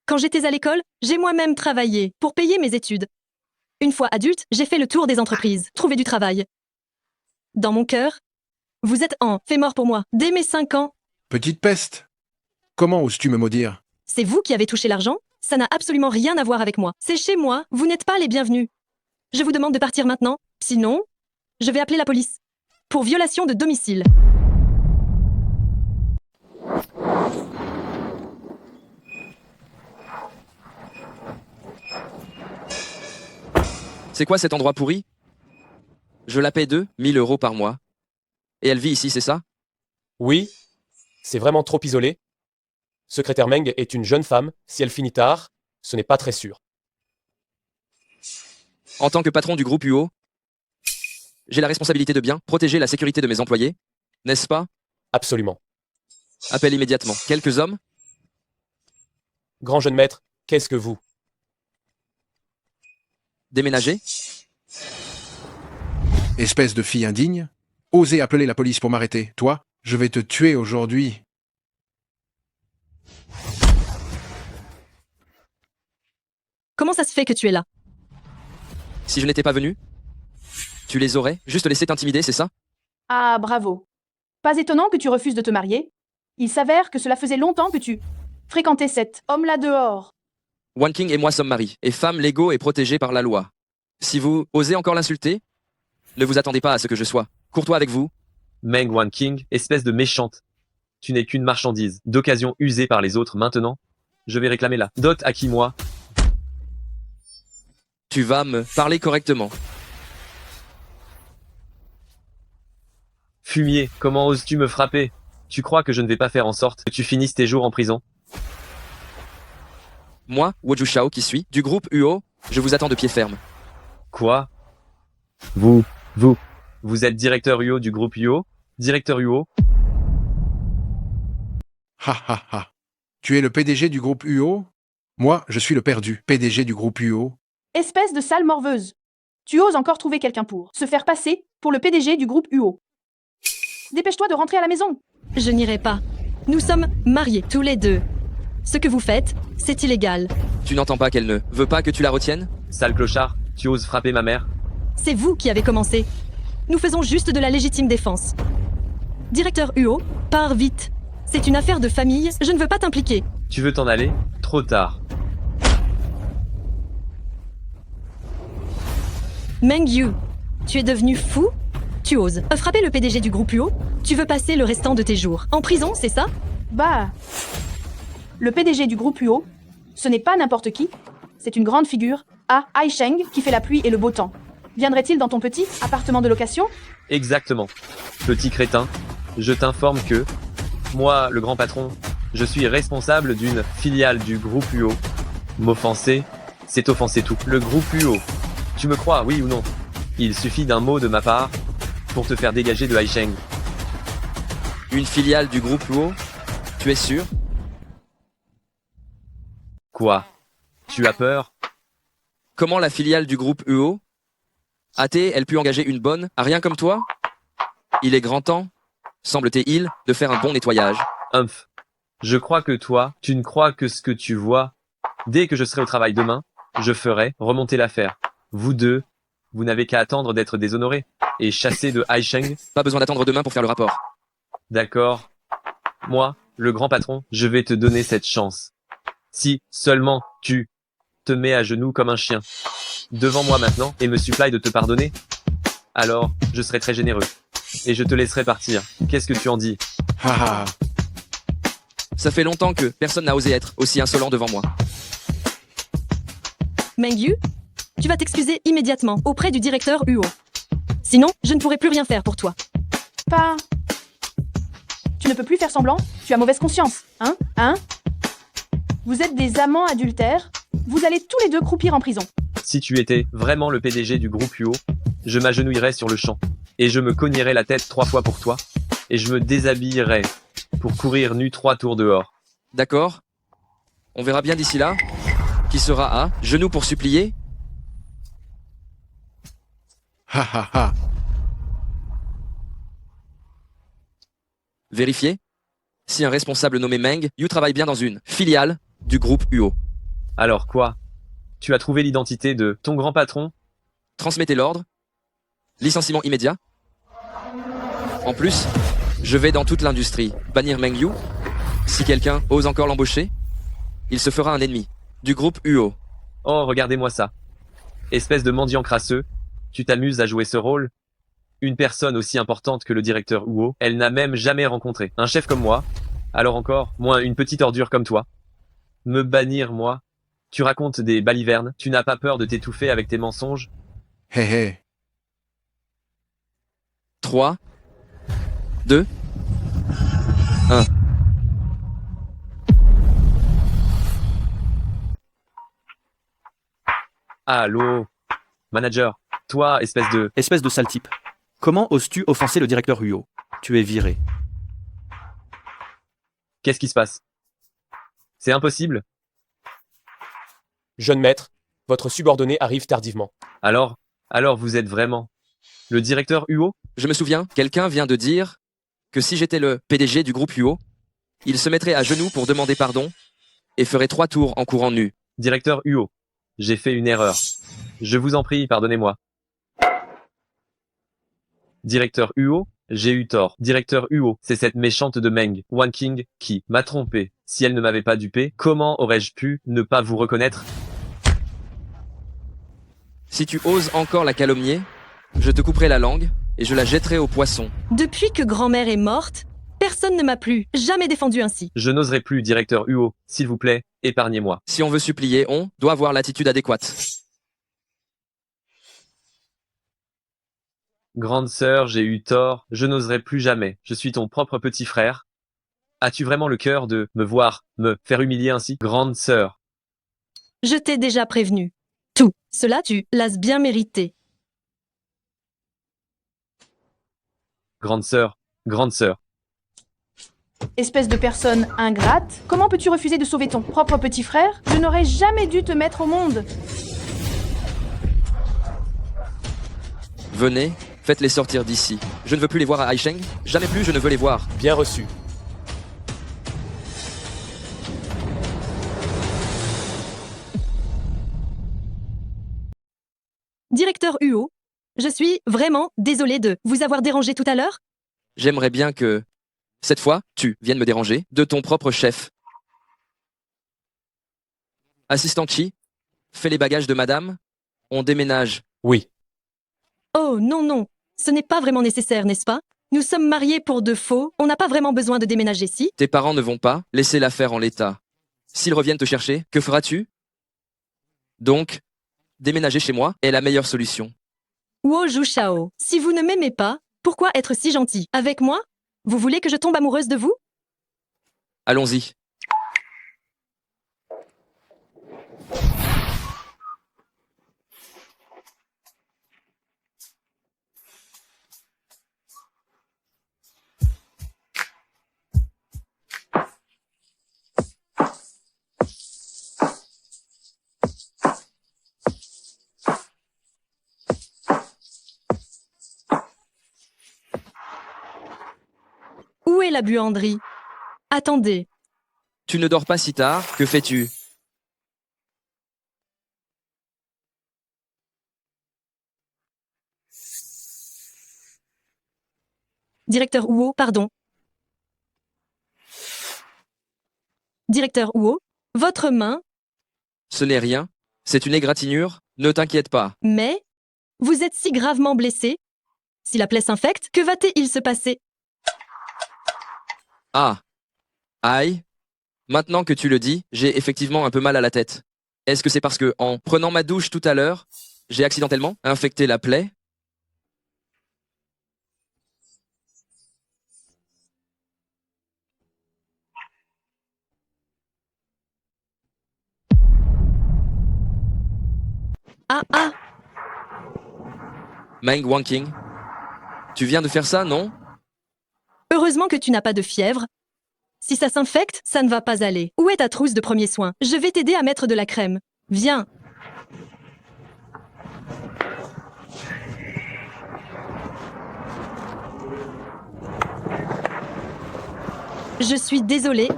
Quand j'étais à l'école, j'ai moi-même travaillé pour payer mes études. Une fois adulte, j'ai fait le tour des entreprises, trouvé du travail. Dans mon cœur, vous êtes fait mort pour moi, dès mes 5 ans. Petite peste. Comment oses-tu me maudire? C'est vous qui avez touché l'argent? Ça n'a absolument rien à voir avec moi. C'est chez moi, vous n'êtes pas les bienvenus. Je vous demande de partir maintenant, sinon, je vais appeler la police. Pour violation de domicile. C'est quoi cet endroit pourri? Je la paie 2 000 euros par mois. Et elle vit ici, c'est ça? Oui, c'est vraiment trop isolé. Secrétaire Meng est une jeune femme. Si elle finit tard, ce n'est pas très sûr. En tant que patron du groupe UO, j'ai la responsabilité de bien protéger la sécurité de mes employés, n'est-ce pas? Absolument. Appelle immédiatement quelques hommes. Grand jeune maître, qu'est-ce que vous? Déménager. Espèce de fille indigne. Osez appeler la police pour m'arrêter. Toi, je vais te tuer aujourd'hui. Comment ça se fait que tu es là? Si je n'étais pas venu, tu les aurais juste laissé t'intimider, c'est ça? Ah, bravo. Pas étonnant que tu refuses de te marier. Il s'avère que cela faisait longtemps que tu fréquentais cet homme-là dehors. Wan King et moi sommes maris, et femmes légaux et protégées par la loi. Si vous osez encore l'insulter, ne vous attendez pas à ce que je sois courtois avec vous. Meng Wan King, espèce de méchante. Tu n'es qu'une marchandise, d'occasion usée par les autres maintenant. Je vais réclamer la dot à qui moi? Tu vas me parler correctement. Fumier, comment oses-tu me frapper? Tu crois que je ne vais pas faire en sorte que tu finisses tes jours en prison? Moi, Woju Shao qui suis, du groupe UO, je vous attends de pied ferme. Quoi? Vous êtes directeur UO du groupe UO? Directeur UO? Ha ha ha. Tu es le PDG du groupe UO? Moi, je suis le perdu, PDG du groupe UO. Espèce de sale morveuse. Tu oses encore trouver quelqu'un pour se faire passer pour le PDG du groupe UO. Dépêche-toi de rentrer à la maison. Je n'irai pas. Nous sommes mariés, tous les deux. Ce que vous faites, c'est illégal. Tu n'entends pas qu'elle ne veut pas que tu la retiennes? Sale clochard, tu oses frapper ma mère? C'est vous qui avez commencé. Nous faisons juste de la légitime défense. Directeur UO, pars vite. C'est une affaire de famille, je ne veux pas t'impliquer. Tu veux t'en aller? Trop tard. Meng Yu, tu es devenu fou? Tu oses frapper le PDG du groupe UO? Tu veux passer le restant de tes jours en prison, c'est ça? Bah... Le PDG du groupe UO, ce n'est pas n'importe qui. C'est une grande figure, Aisheng, qui fait la pluie et le beau temps. Viendrait-il dans ton petit appartement de location? Exactement. Petit crétin, je t'informe que, moi, le grand patron, je suis responsable d'une filiale du groupe UO. M'offenser, c'est offenser tout. Le groupe UO. Tu me crois, oui ou non? Il suffit d'un mot de ma part pour te faire dégager de Aisheng. Une filiale du groupe UO? Tu es sûr? Quoi? Tu as peur? Comment la filiale du groupe UO a-t-elle pu engager une bonne à rien comme toi? Il est grand temps, semble-t-il, de faire un bon nettoyage. Humph. Je crois que toi, tu ne crois que ce que tu vois. Dès que je serai au travail demain, je ferai remonter l'affaire. Vous deux, vous n'avez qu'à attendre d'être déshonorés et chassés de Aisheng. Pas besoin d'attendre demain pour faire le rapport. D'accord. Moi, le grand patron, je vais te donner cette chance. Si seulement tu te mets à genoux comme un chien devant moi maintenant et me supplies de te pardonner. Alors, je serai très généreux. Et je te laisserai partir. Qu'est-ce que tu en dis? Haha. Ça fait longtemps que personne n'a osé être aussi insolent devant moi. Mengyu, tu vas t'excuser immédiatement auprès du directeur Huo. Sinon, je ne pourrai plus rien faire pour toi. Pas. Tu ne peux plus faire semblant? Tu as mauvaise conscience, hein? Hein? Vous êtes des amants adultères? Vous allez tous les deux croupir en prison. Si tu étais vraiment le PDG du groupe UO, je m'agenouillerais sur le champ. Et je me cognerais la tête 3 fois pour toi. Et je me déshabillerais pour courir nu 3 tours dehors. D'accord? On verra bien d'ici là. Qui sera à genoux pour supplier? Ha ha ha. Vérifier si un responsable nommé Meng Yu travaille bien dans une filiale du groupe UO. Alors quoi? Tu as trouvé l'identité de ton grand patron? Transmettez l'ordre. Licenciement immédiat. En plus, je vais dans toute l'industrie bannir Meng Yu. Si quelqu'un ose encore l'embaucher, il se fera un ennemi du groupe UO. Oh, regardez-moi ça. Espèce de mendiant crasseux, tu t'amuses à jouer ce rôle? Une personne aussi importante que le directeur Huo, elle n'a même jamais rencontré. Un chef comme moi, alors encore, moins une petite ordure comme toi. Me bannir, moi? Tu racontes des balivernes, tu n'as pas peur de t'étouffer avec tes mensonges? Hé hé. 3, 2, 1. Allô? Manager, toi, espèce de... Espèce de sale type. Comment oses-tu offenser le directeur Huo? Tu es viré. Qu'est-ce qui se passe? C'est impossible. Jeune maître, votre subordonné arrive tardivement. Alors vous êtes vraiment le directeur Huo? Je me souviens, quelqu'un vient de dire que si j'étais le PDG du groupe UO, il se mettrait à genoux pour demander pardon et ferait 3 tours en courant nu. Directeur Huo, j'ai fait une erreur. Je vous en prie, pardonnez-moi. Directeur Huo, j'ai eu tort. Directeur Huo, c'est cette méchante de Meng Wanqing qui m'a trompé. Si elle ne m'avait pas dupé, comment aurais-je pu ne pas vous reconnaître? Si tu oses encore la calomnier, je te couperai la langue et je la jetterai au poisson. Depuis que grand-mère est morte, personne ne m'a plus jamais défendu ainsi. Je n'oserai plus, directeur Huo. S'il vous plaît, épargnez-moi. Si on veut supplier, on doit avoir l'attitude adéquate. Grande sœur, j'ai eu tort, je n'oserai plus jamais. Je suis ton propre petit frère. As-tu vraiment le cœur de me voir, me faire humilier ainsi? Grande sœur. Je t'ai déjà prévenu. Tout cela, tu l'as bien mérité. Grande sœur, grande sœur. Espèce de personne ingrate, comment peux-tu refuser de sauver ton propre petit frère? Je n'aurais jamais dû te mettre au monde. Venez, faites-les sortir d'ici. Je ne veux plus les voir à Aisheng. Jamais plus je ne veux les voir. Bien reçu. Directeur Huo, je suis vraiment désolée de vous avoir dérangé tout à l'heure. J'aimerais bien que, cette fois, tu viennes me déranger de ton propre chef. Assistant Chi, fais les bagages de madame. On déménage. Oui. Oh non, non, ce n'est pas vraiment nécessaire, n'est-ce pas? Nous sommes mariés pour de faux, on n'a pas vraiment besoin de déménager si. Tes parents ne vont pas laisser l'affaire en l'état. S'ils reviennent te chercher, que feras-tu? Donc, déménager chez moi est la meilleure solution. Huo Zhushao, si vous ne m'aimez pas, pourquoi être si gentil avec moi? Vous voulez que je tombe amoureuse de vous? Allons-y. Où est la buanderie? Attendez. Tu ne dors pas si tard, que fais-tu? Directeur Huo, pardon. Directeur Huo, votre main, Ce n'est rien, c'est une égratignure, ne t'inquiète pas. mais vous êtes si gravement blessé. Si la plaie s'infecte, que va-t-il se passer? Ah. Aïe. Maintenant que tu le dis, j'ai effectivement un peu mal à la tête. Est-ce que c'est parce que, en prenant ma douche tout à l'heure, j'ai accidentellement infecté la plaie? Ah. Meng Wanking. Tu viens de faire ça, non? Heureusement que tu n'as pas de fièvre. Si ça s'infecte, ça ne va pas aller. Où est ta trousse de premiers soins? Je vais t'aider à mettre de la crème. Viens. Je suis désolée.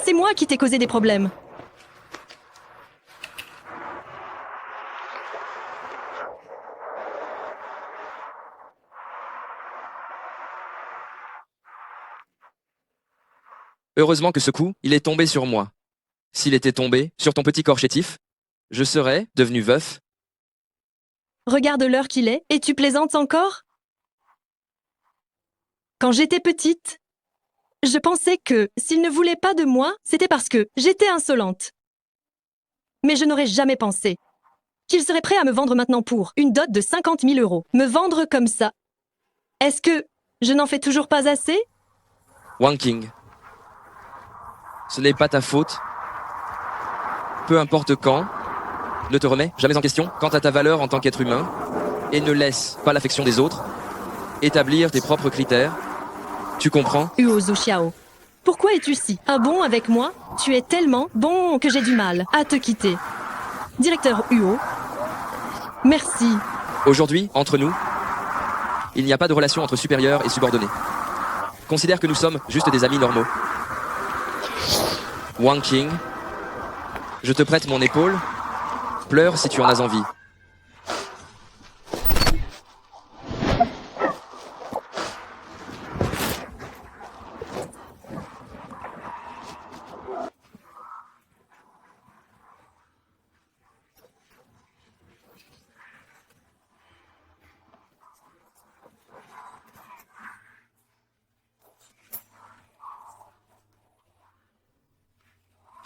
C'est moi qui t'ai causé des problèmes. Heureusement que ce coup, il est tombé sur moi. S'il était tombé sur ton petit corps chétif, je serais devenu veuf. Regarde l'heure qu'il est, et tu plaisantes encore? Quand j'étais petite, je pensais que, s'il ne voulait pas de moi, c'était parce que j'étais insolente. Mais je n'aurais jamais pensé qu'il serait prêt à me vendre maintenant pour une dot de 50 000 €. Me vendre comme ça. Est-ce que je n'en fais toujours pas assez? Wanking. Ce n'est pas ta faute. Peu importe quand, ne te remets jamais en question quant à ta valeur en tant qu'être humain, et ne laisse pas l'affection des autres établir tes propres critères. Tu comprends? Huo Zuxiao. Pourquoi es-tu si bon avec moi? Tu es tellement bon que j'ai du mal à te quitter. Directeur Huo. Merci. Aujourd'hui, entre nous, il n'y a pas de relation entre supérieur et subordonné. Considère que nous sommes juste des amis normaux. Wanking. Je te prête mon épaule. Pleure si tu en as envie.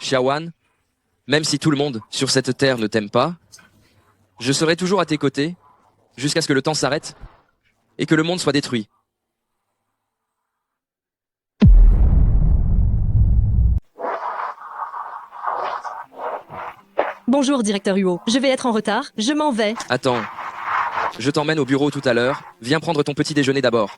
Xiaowan, même si tout le monde sur cette terre ne t'aime pas, je serai toujours à tes côtés jusqu'à ce que le temps s'arrête et que le monde soit détruit. Bonjour, directeur Huo. Je vais être en retard. Je m'en vais. Attends, je t'emmène au bureau tout à l'heure. Viens prendre ton petit déjeuner d'abord.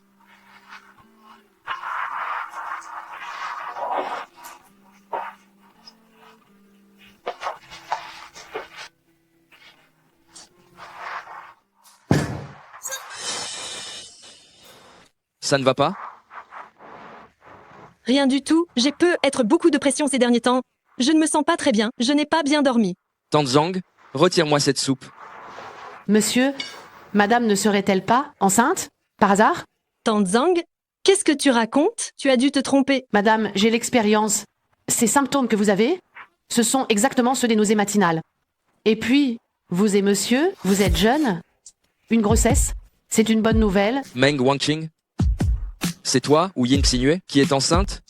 Ça ne va pas? Rien du tout. J'ai peu être beaucoup de pression ces derniers temps. Je ne me sens pas très bien. Je n'ai pas bien dormi. Tanzang, retire-moi cette soupe. Monsieur, madame ne serait-elle pas enceinte, par hasard? Tanzang, qu'est-ce que tu racontes? Tu as dû te tromper. Madame, j'ai l'expérience. Ces symptômes que vous avez, ce sont exactement ceux des nausées matinales. Et puis, vous et monsieur, vous êtes jeune. Une grossesse, c'est une bonne nouvelle. Meng Wanqing, c'est toi ou Yin Xinue qui est enceinte?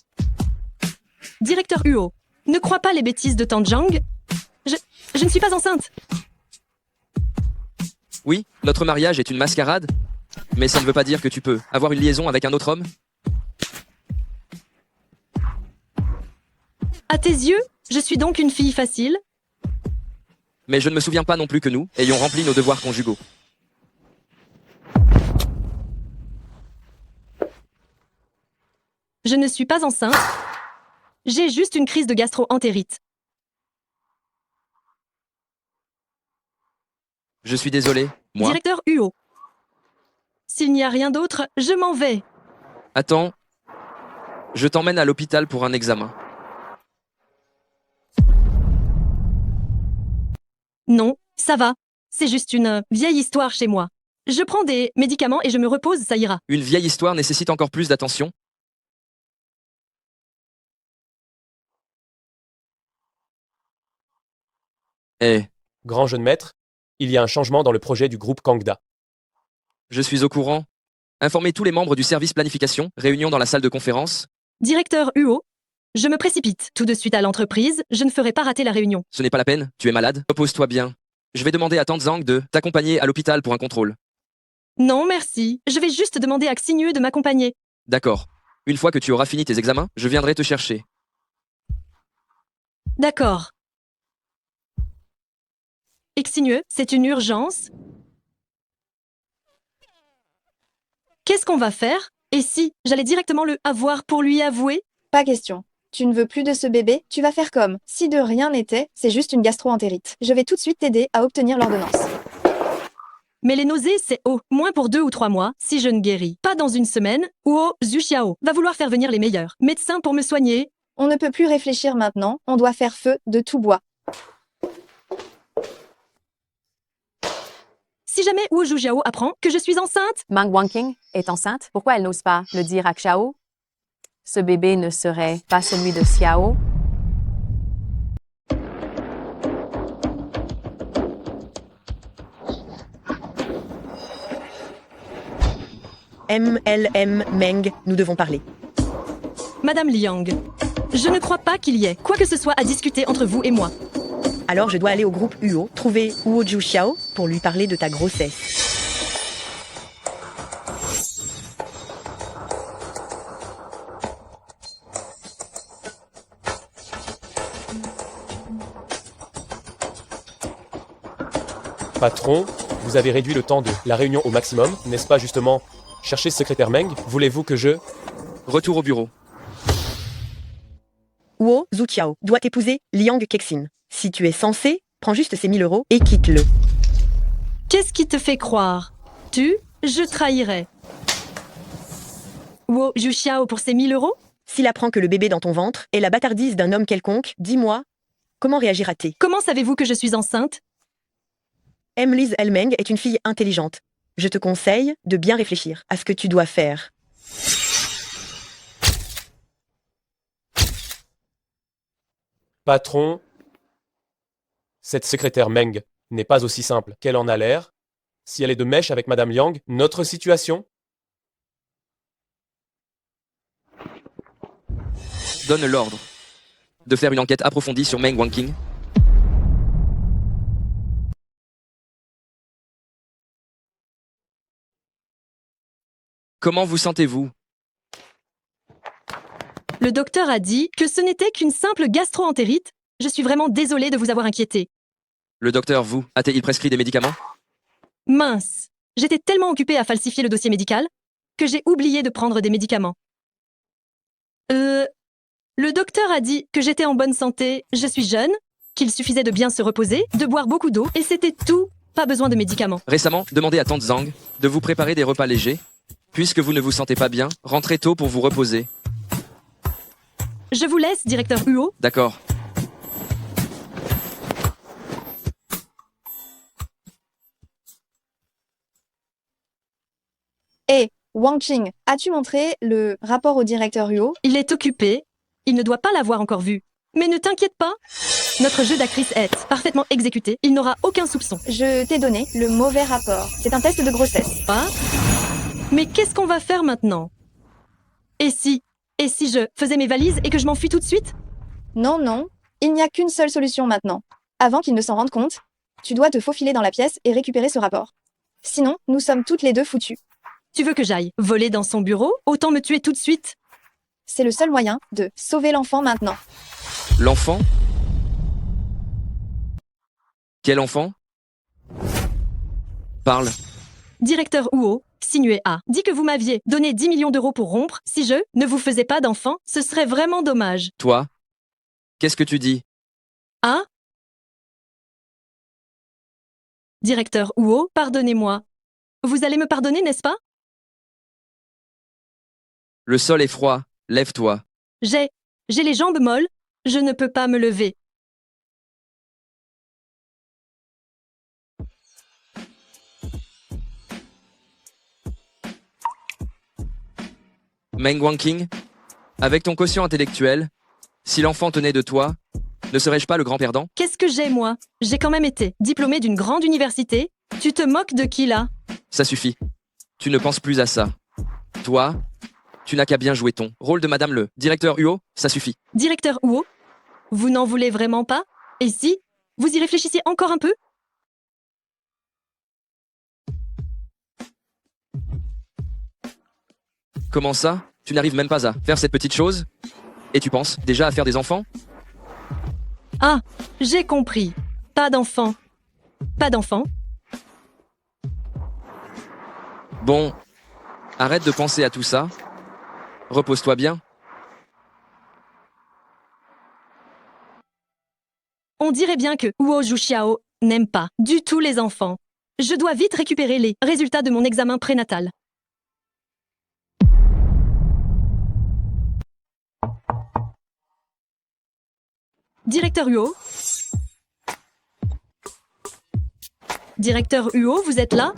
Directeur Huo, ne crois pas les bêtises de Tanzang. Je ne suis pas enceinte. Oui, notre mariage est une mascarade, mais ça ne veut pas dire que tu peux avoir une liaison avec un autre homme. À tes yeux, je suis donc une fille facile? Mais je ne me souviens pas non plus que nous ayons rempli nos devoirs conjugaux. Je ne suis pas enceinte. J'ai juste une crise de gastro-entérite. Je suis désolé, moi. Directeur Huo. S'il n'y a rien d'autre, je m'en vais. Attends. Je t'emmène à l'hôpital pour un examen. Non, ça va. C'est juste une vieille histoire chez moi. Je prends des médicaments et je me repose, ça ira. Une vieille histoire nécessite encore plus d'attention. Eh. Grand jeune maître, il y a un changement dans le projet du groupe Kangda. Je suis au courant. Informez tous les membres du service planification, réunion dans la salle de conférence. Directeur Huo, je me précipite tout de suite à l'entreprise, je ne ferai pas rater la réunion. Ce n'est pas la peine, tu es malade. Repose-toi bien. Je vais demander à Tante Zhang de t'accompagner à l'hôpital pour un contrôle. Non, merci, je vais juste demander à Xinyu de m'accompagner. D'accord. Une fois que tu auras fini tes examens, je viendrai te chercher. D'accord. Xinyu, c'est une urgence. Qu'est-ce qu'on va faire? Et si j'allais directement le avoir pour lui avouer? Pas question. Tu ne veux plus de ce bébé, tu vas faire comme si de rien n'était, c'est juste une gastro-entérite. Je vais tout de suite t'aider à obtenir l'ordonnance. Mais les nausées, c'est au moins pour 2 ou 3 mois, si je ne guéris pas dans une semaine, Huo Zhuxiao va vouloir faire venir les meilleurs médecins pour me soigner. On ne peut plus réfléchir maintenant, on doit faire feu de tout bois. Si jamais Huo Zhuxiao apprend que je suis enceinte, Mang Wanqing est enceinte. Pourquoi elle n'ose pas le dire à Xiao? Ce bébé ne serait pas celui de Xiao. MLM Meng, nous devons parler. Madame Liang, je ne crois pas qu'il y ait quoi que ce soit à discuter entre vous et moi. Alors je dois aller au groupe Huo, trouver Huo Zhuxiao pour lui parler de ta grossesse. Patron, vous avez réduit le temps de la réunion au maximum, n'est-ce pas justement chercher le secrétaire Meng? Voulez-vous que je... Retour au bureau. Huo Zhuxiao doit épouser Liang Kexin. Si tu es censé, prends juste ces 1000 € et quitte-le. Qu'est-ce qui te fait croire? Je trahirais. Huo Zhuxiao pour ces 1000 €? S'il apprend que le bébé dans ton ventre est la bâtardise d'un homme quelconque, dis-moi, comment réagira-t-il? Comment savez-vous que je suis enceinte? Emlise Elmeng est une fille intelligente. Je te conseille de bien réfléchir à ce que tu dois faire. Patron, cette secrétaire Meng n'est pas aussi simple qu'elle en a l'air. Si elle est de mèche avec Madame Liang, notre situation? Donne l'ordre de faire une enquête approfondie sur Meng Wanqing. Comment vous sentez-vous? Le docteur a dit que ce n'était qu'une simple gastro-entérite. Je suis vraiment désolée de vous avoir inquiété. Le docteur, a-t-il prescrit des médicaments? Mince, j'étais tellement occupée à falsifier le dossier médical que j'ai oublié de prendre des médicaments. Le docteur a dit que j'étais en bonne santé, je suis jeune, qu'il suffisait de bien se reposer, de boire beaucoup d'eau, et c'était tout, pas besoin de médicaments. Récemment, demandez à Tante Zhang de vous préparer des repas légers. Puisque vous ne vous sentez pas bien, rentrez tôt pour vous reposer. Je vous laisse, directeur Huo. D'accord. Hé, Wang Qing, as-tu montré le rapport au directeur Huo? Il est occupé. Il ne doit pas l'avoir encore vu. Mais ne t'inquiète pas. Notre jeu d'actrice est parfaitement exécuté. Il n'aura aucun soupçon. Je t'ai donné le mauvais rapport. C'est un test de grossesse. Ah? Mais qu'est-ce qu'on va faire maintenant? Et si je faisais mes valises et que je m'enfuis tout de suite? Non, non. Il n'y a qu'une seule solution maintenant. Avant qu'il ne s'en rende compte, tu dois te faufiler dans la pièce et récupérer ce rapport. Sinon, nous sommes toutes les deux foutues. Tu veux que j'aille voler dans son bureau? Autant me tuer tout de suite. C'est le seul moyen de sauver l'enfant maintenant. L'enfant? Quel enfant? Parle. Directeur Huo, Xinyu a dit que vous m'aviez donné 10 millions d'euros pour rompre. Si je ne vous faisais pas d'enfant, ce serait vraiment dommage. Toi? Qu'est-ce que tu dis? Ah? Directeur Huo, pardonnez-moi. Vous allez me pardonner, n'est-ce pas? Le sol est froid. Lève-toi. J'ai les jambes molles. Je ne peux pas me lever. Meng Wanqing, avec ton quotient intellectuel, si l'enfant tenait de toi, ne serais-je pas le grand perdant? Qu'est-ce que j'ai, moi? J'ai quand même été diplômée d'une grande université. Tu te moques de qui, là? Ça suffit. Tu ne penses plus à ça. Toi, tu n'as qu'à bien jouer ton rôle de Madame le directeur Huo, ça suffit. Directeur Huo, vous n'en voulez vraiment pas? Et si vous y réfléchissiez encore un peu? Comment ça? Tu n'arrives même pas à faire cette petite chose? Et tu penses déjà à faire des enfants? Ah, j'ai compris. Pas d'enfant. Pas d'enfant? Bon, arrête de penser à tout ça. Repose-toi bien. On dirait bien que Huo Juxiao n'aime pas du tout les enfants. Je dois vite récupérer les résultats de mon examen prénatal. Directeur Huo? Directeur Huo, vous êtes là?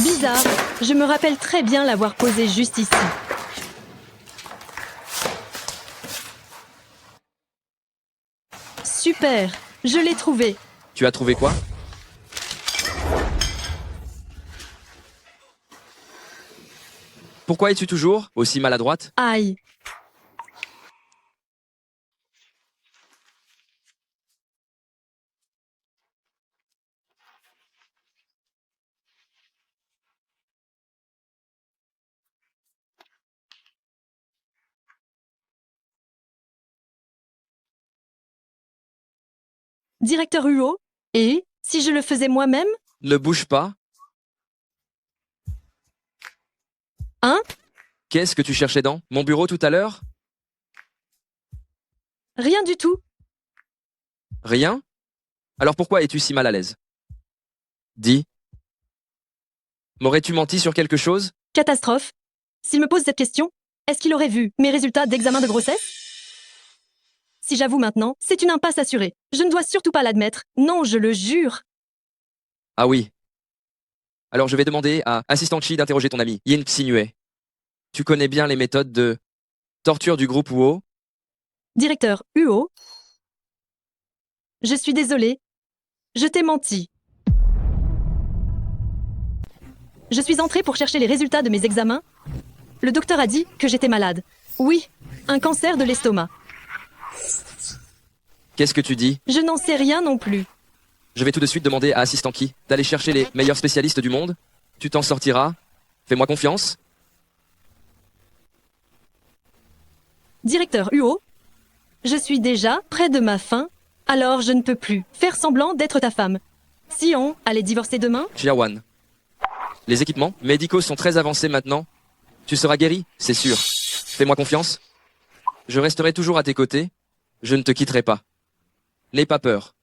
Bizarre, je me rappelle très bien l'avoir posé juste ici. Super, je l'ai trouvé. Tu as trouvé quoi? Pourquoi es-tu toujours aussi maladroite? Aïe. Directeur Huo? Et si je le faisais moi-même? Ne bouge pas. Hein? Qu'est-ce que tu cherchais dans mon bureau tout à l'heure? Rien du tout. Rien? Alors pourquoi es-tu si mal à l'aise? Dis. M'aurais-tu menti sur quelque chose? Catastrophe. S'il me pose cette question, est-ce qu'il aurait vu mes résultats d'examen de grossesse? Si j'avoue maintenant, c'est une impasse assurée. Je ne dois surtout pas l'admettre. Non, je le jure. Ah oui. Alors je vais demander à Assistant Chi d'interroger ton ami, Yin Xinue. Tu connais bien les méthodes de torture du groupe Huo? Directeur Huo? Je suis désolée. Je t'ai menti. Je suis entrée pour chercher les résultats de mes examens. Le docteur a dit que j'étais malade. Oui, un cancer de l'estomac. Qu'est-ce que tu dis? Je n'en sais rien non plus. Je vais tout de suite demander à Assistant Ki d'aller chercher les meilleurs spécialistes du monde. Tu t'en sortiras. Fais-moi confiance. Directeur Huo? Je suis déjà près de ma fin, alors je ne peux plus faire semblant d'être ta femme. Si on allait divorcer demain? Jiawan. Les équipements médicaux sont très avancés maintenant. Tu seras guéri, c'est sûr. Fais-moi confiance. Je resterai toujours à tes côtés. Je ne te quitterai pas. N'aie pas peur.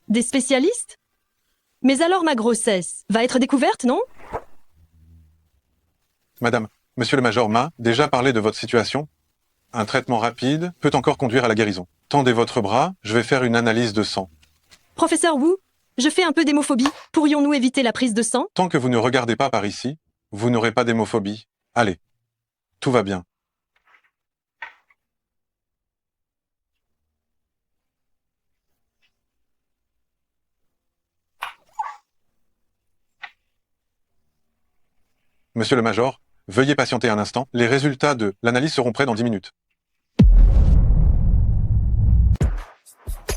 Des spécialistes? Mais alors ma grossesse va être découverte, non? Madame, monsieur le major m'a déjà parlé de votre situation. Un traitement rapide peut encore conduire à la guérison. Tendez votre bras, je vais faire une analyse de sang. Professeur Wu, je fais un peu d'hémophobie. Pourrions-nous éviter la prise de sang? Tant que vous ne regardez pas par ici, vous n'aurez pas d'hémophobie. Allez, tout va bien. Monsieur le major, veuillez patienter un instant. Les résultats de l'analyse seront prêts dans 10 minutes.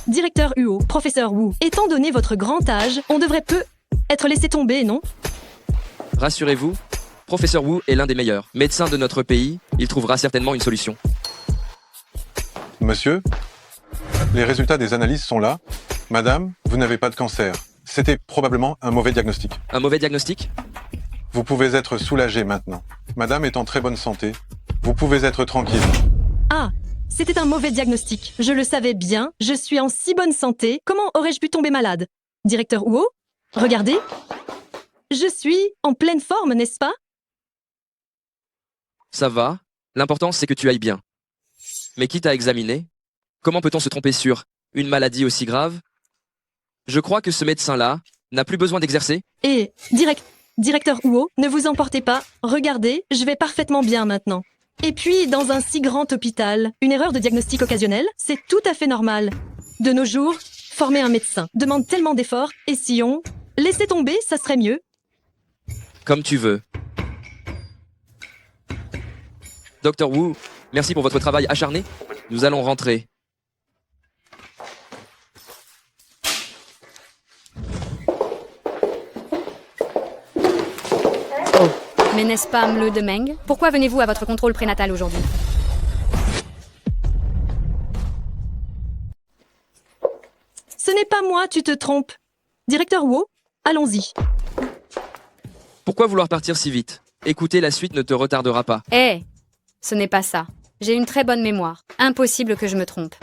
Directeur Huo, professeur Wu, étant donné votre grand âge, on devrait peu être laissé tomber, non? Rassurez-vous, professeur Wu est l'un des meilleurs médecins de notre pays. Il trouvera certainement une solution. Monsieur, les résultats des analyses sont là. Madame, vous n'avez pas de cancer. C'était probablement un mauvais diagnostic. Un mauvais diagnostic? Vous pouvez être soulagé maintenant. Madame est en très bonne santé. Vous pouvez être tranquille. Ah, c'était un mauvais diagnostic. Je le savais bien. Je suis en si bonne santé. Comment aurais-je pu tomber malade? Directeur Huo? Regardez. Je suis en pleine forme, n'est-ce pas? Ça va. L'important, c'est que tu ailles bien. Mais quitte à examiner, comment peut-on se tromper sur une maladie aussi grave? Je crois que ce médecin-là n'a plus besoin d'exercer. Et, Directeur Huo, ne vous emportez pas. Regardez, je vais parfaitement bien maintenant. Et puis, dans un si grand hôpital, une erreur de diagnostic occasionnelle, c'est tout à fait normal. De nos jours, former un médecin demande tellement d'efforts, et si on laissait tomber, ça serait mieux. Comme tu veux. Docteur Wu, merci pour votre travail acharné. Nous allons rentrer. Mais n'est-ce pas Mle de Meng? Pourquoi venez-vous à votre contrôle prénatal aujourd'hui? Ce n'est pas moi, tu te trompes. Directeur Wu, allons-y. Pourquoi vouloir partir si vite? Écoutez, la suite ne te retardera pas. Eh, ce n'est pas ça. J'ai une très bonne mémoire. Impossible que je me trompe.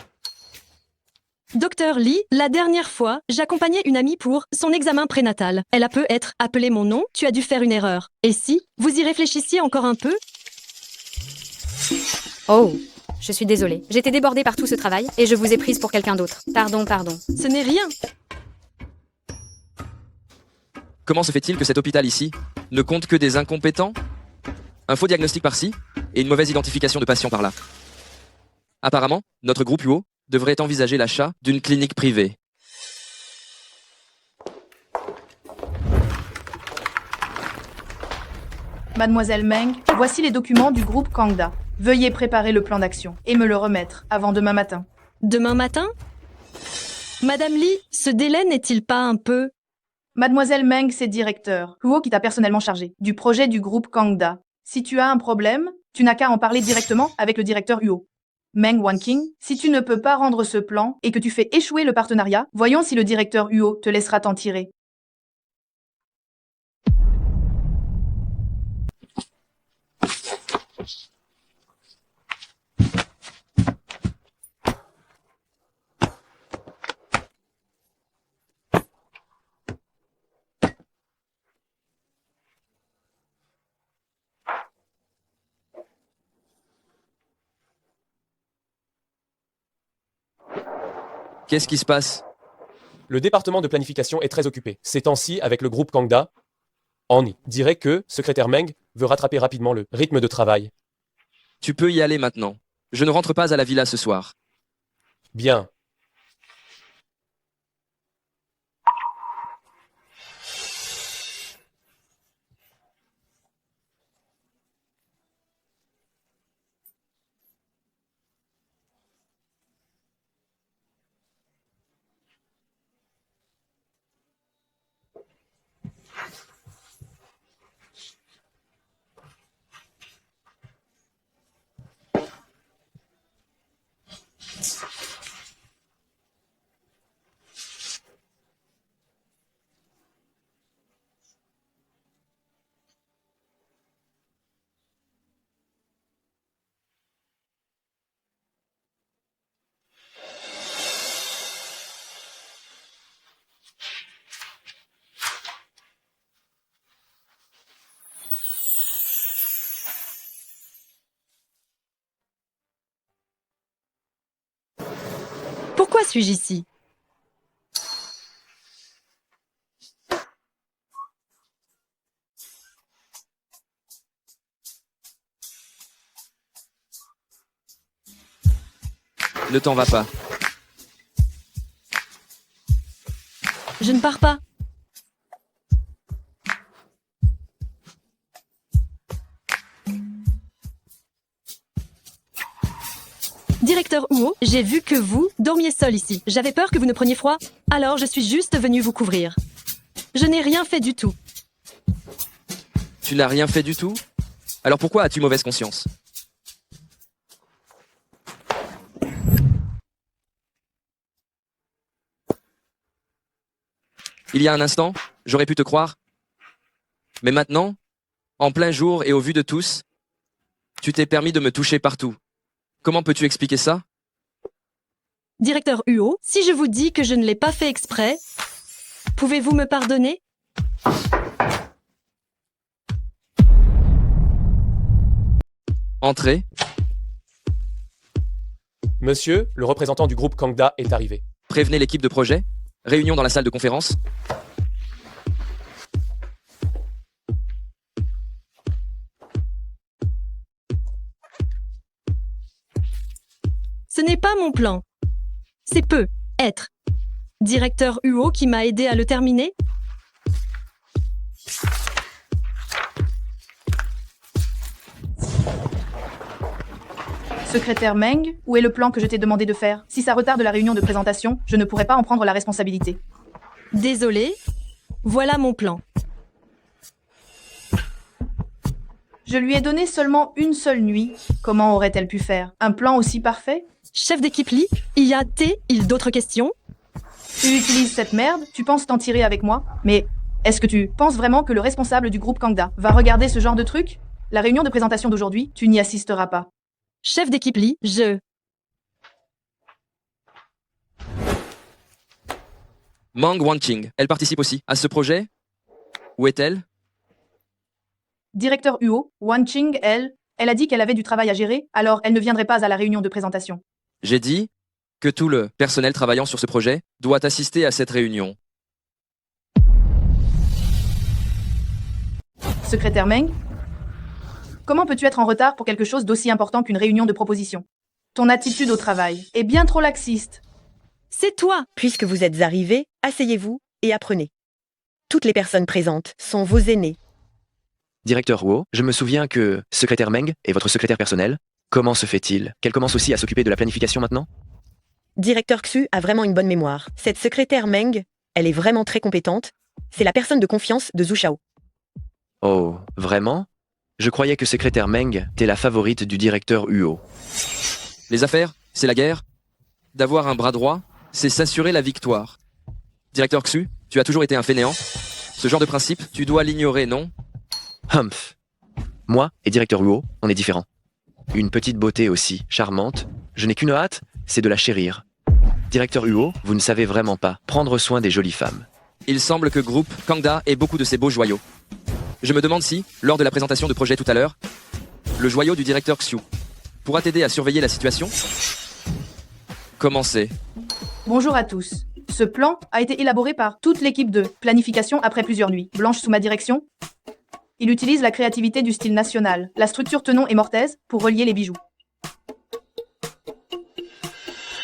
Docteur Lee, la dernière fois, j'accompagnais une amie pour son examen prénatal. Elle a peut-être appelé mon nom, tu as dû faire une erreur. Et si vous y réfléchissiez encore un peu? Oh, je suis désolée. J'étais débordée par tout ce travail et je vous ai prise pour quelqu'un d'autre. Pardon. Ce n'est rien. Comment se fait-il que cet hôpital ici ne compte que des incompétents? Un faux diagnostic par-ci et une mauvaise identification de patients par-là. Apparemment, notre groupe UO devrait envisager l'achat d'une clinique privée. Mademoiselle Meng, voici les documents du groupe Kangda. Veuillez préparer le plan d'action et me le remettre avant demain matin. Demain matin? Madame Lee, ce délai n'est-il pas un peu... Mademoiselle Meng, c'est directeur. Huo qui t'a personnellement chargé du projet du groupe Kangda. Si tu as un problème, tu n'as qu'à en parler directement avec le directeur Huo. Meng Wanqing, si tu ne peux pas rendre ce plan et que tu fais échouer le partenariat, voyons si le directeur Huo te laissera t'en tirer. Qu'est-ce qui se passe? Le département de planification est très occupé. Ces temps-ci, avec le groupe Kangda, Annie dirait que secrétaire Meng veut rattraper rapidement le rythme de travail. Tu peux y aller maintenant. Je ne rentre pas à la villa ce soir. Bien. Pourquoi suis-je ici? Ne t'en va pas. Je ne pars pas. Directeur Huo, j'ai vu que vous dormiez seul ici. J'avais peur que vous ne preniez froid, alors je suis juste venue vous couvrir. Je n'ai rien fait du tout. Tu n'as rien fait du tout? Alors pourquoi as-tu mauvaise conscience? Il y a un instant, j'aurais pu te croire. Mais maintenant, en plein jour et au vu de tous, tu t'es permis de me toucher partout. Comment peux-tu expliquer ça? Directeur Huo, si je vous dis que je ne l'ai pas fait exprès, pouvez-vous me pardonner? Entrez. Monsieur, le représentant du groupe Kangda est arrivé. Prévenez l'équipe de projet. Réunion dans la salle de conférence. Ce n'est pas mon plan. C'est peu être directeur UO qui m'a aidé à le terminer. Secrétaire Meng, où est le plan que je t'ai demandé de faire? Si ça retarde la réunion de présentation, je ne pourrai pas en prendre la responsabilité. Désolé, voilà mon plan. Je lui ai donné seulement une seule nuit. Comment aurait-elle pu faire un plan aussi parfait? Chef d'équipe Lee, il d'autres questions? Tu utilises cette merde, tu penses t'en tirer avec moi? Mais est-ce que tu penses vraiment que le responsable du groupe Kangda va regarder ce genre de truc? La réunion de présentation d'aujourd'hui, tu n'y assisteras pas. Chef d'équipe Lee, Mang Wanqing, elle participe aussi à ce projet? Où est-elle? Directeur UO, Wanqing, elle a dit qu'elle avait du travail à gérer, alors elle ne viendrait pas à la réunion de présentation. J'ai dit que tout le personnel travaillant sur ce projet doit assister à cette réunion. Secrétaire Meng, comment peux-tu être en retard pour quelque chose d'aussi important qu'une réunion de proposition? Ton attitude au travail est bien trop laxiste. C'est toi! Puisque vous êtes arrivés, asseyez-vous et apprenez. Toutes les personnes présentes sont vos aînés. Directeur Huo, je me souviens que secrétaire Meng est votre secrétaire personnel. Comment se fait-il qu'elle commence aussi à s'occuper de la planification maintenant? Directeur Xu a vraiment une bonne mémoire. Cette secrétaire Meng, elle est vraiment très compétente. C'est la personne de confiance de Zhu Shao. Oh, vraiment? Je croyais que secrétaire Meng était la favorite du directeur Huo. Les affaires, c'est la guerre. D'avoir un bras droit, c'est s'assurer la victoire. Directeur Xu, tu as toujours été un fainéant. Ce genre de principe, tu dois l'ignorer, non? Humph. Moi et directeur Huo, on est différents. Une petite beauté aussi, charmante. Je n'ai qu'une hâte, c'est de la chérir. Directeur Huo, vous ne savez vraiment pas prendre soin des jolies femmes. Il semble que groupe Kangda ait beaucoup de ces beaux joyaux. Je me demande si, lors de la présentation de projet tout à l'heure, le joyau du directeur Xiu pourra t'aider à surveiller la situation? Commencez. Bonjour à tous. Ce plan a été élaboré par toute l'équipe de planification après plusieurs nuits blanches sous ma direction. Il utilise la créativité du style national, la structure tenon et mortaise pour relier les bijoux.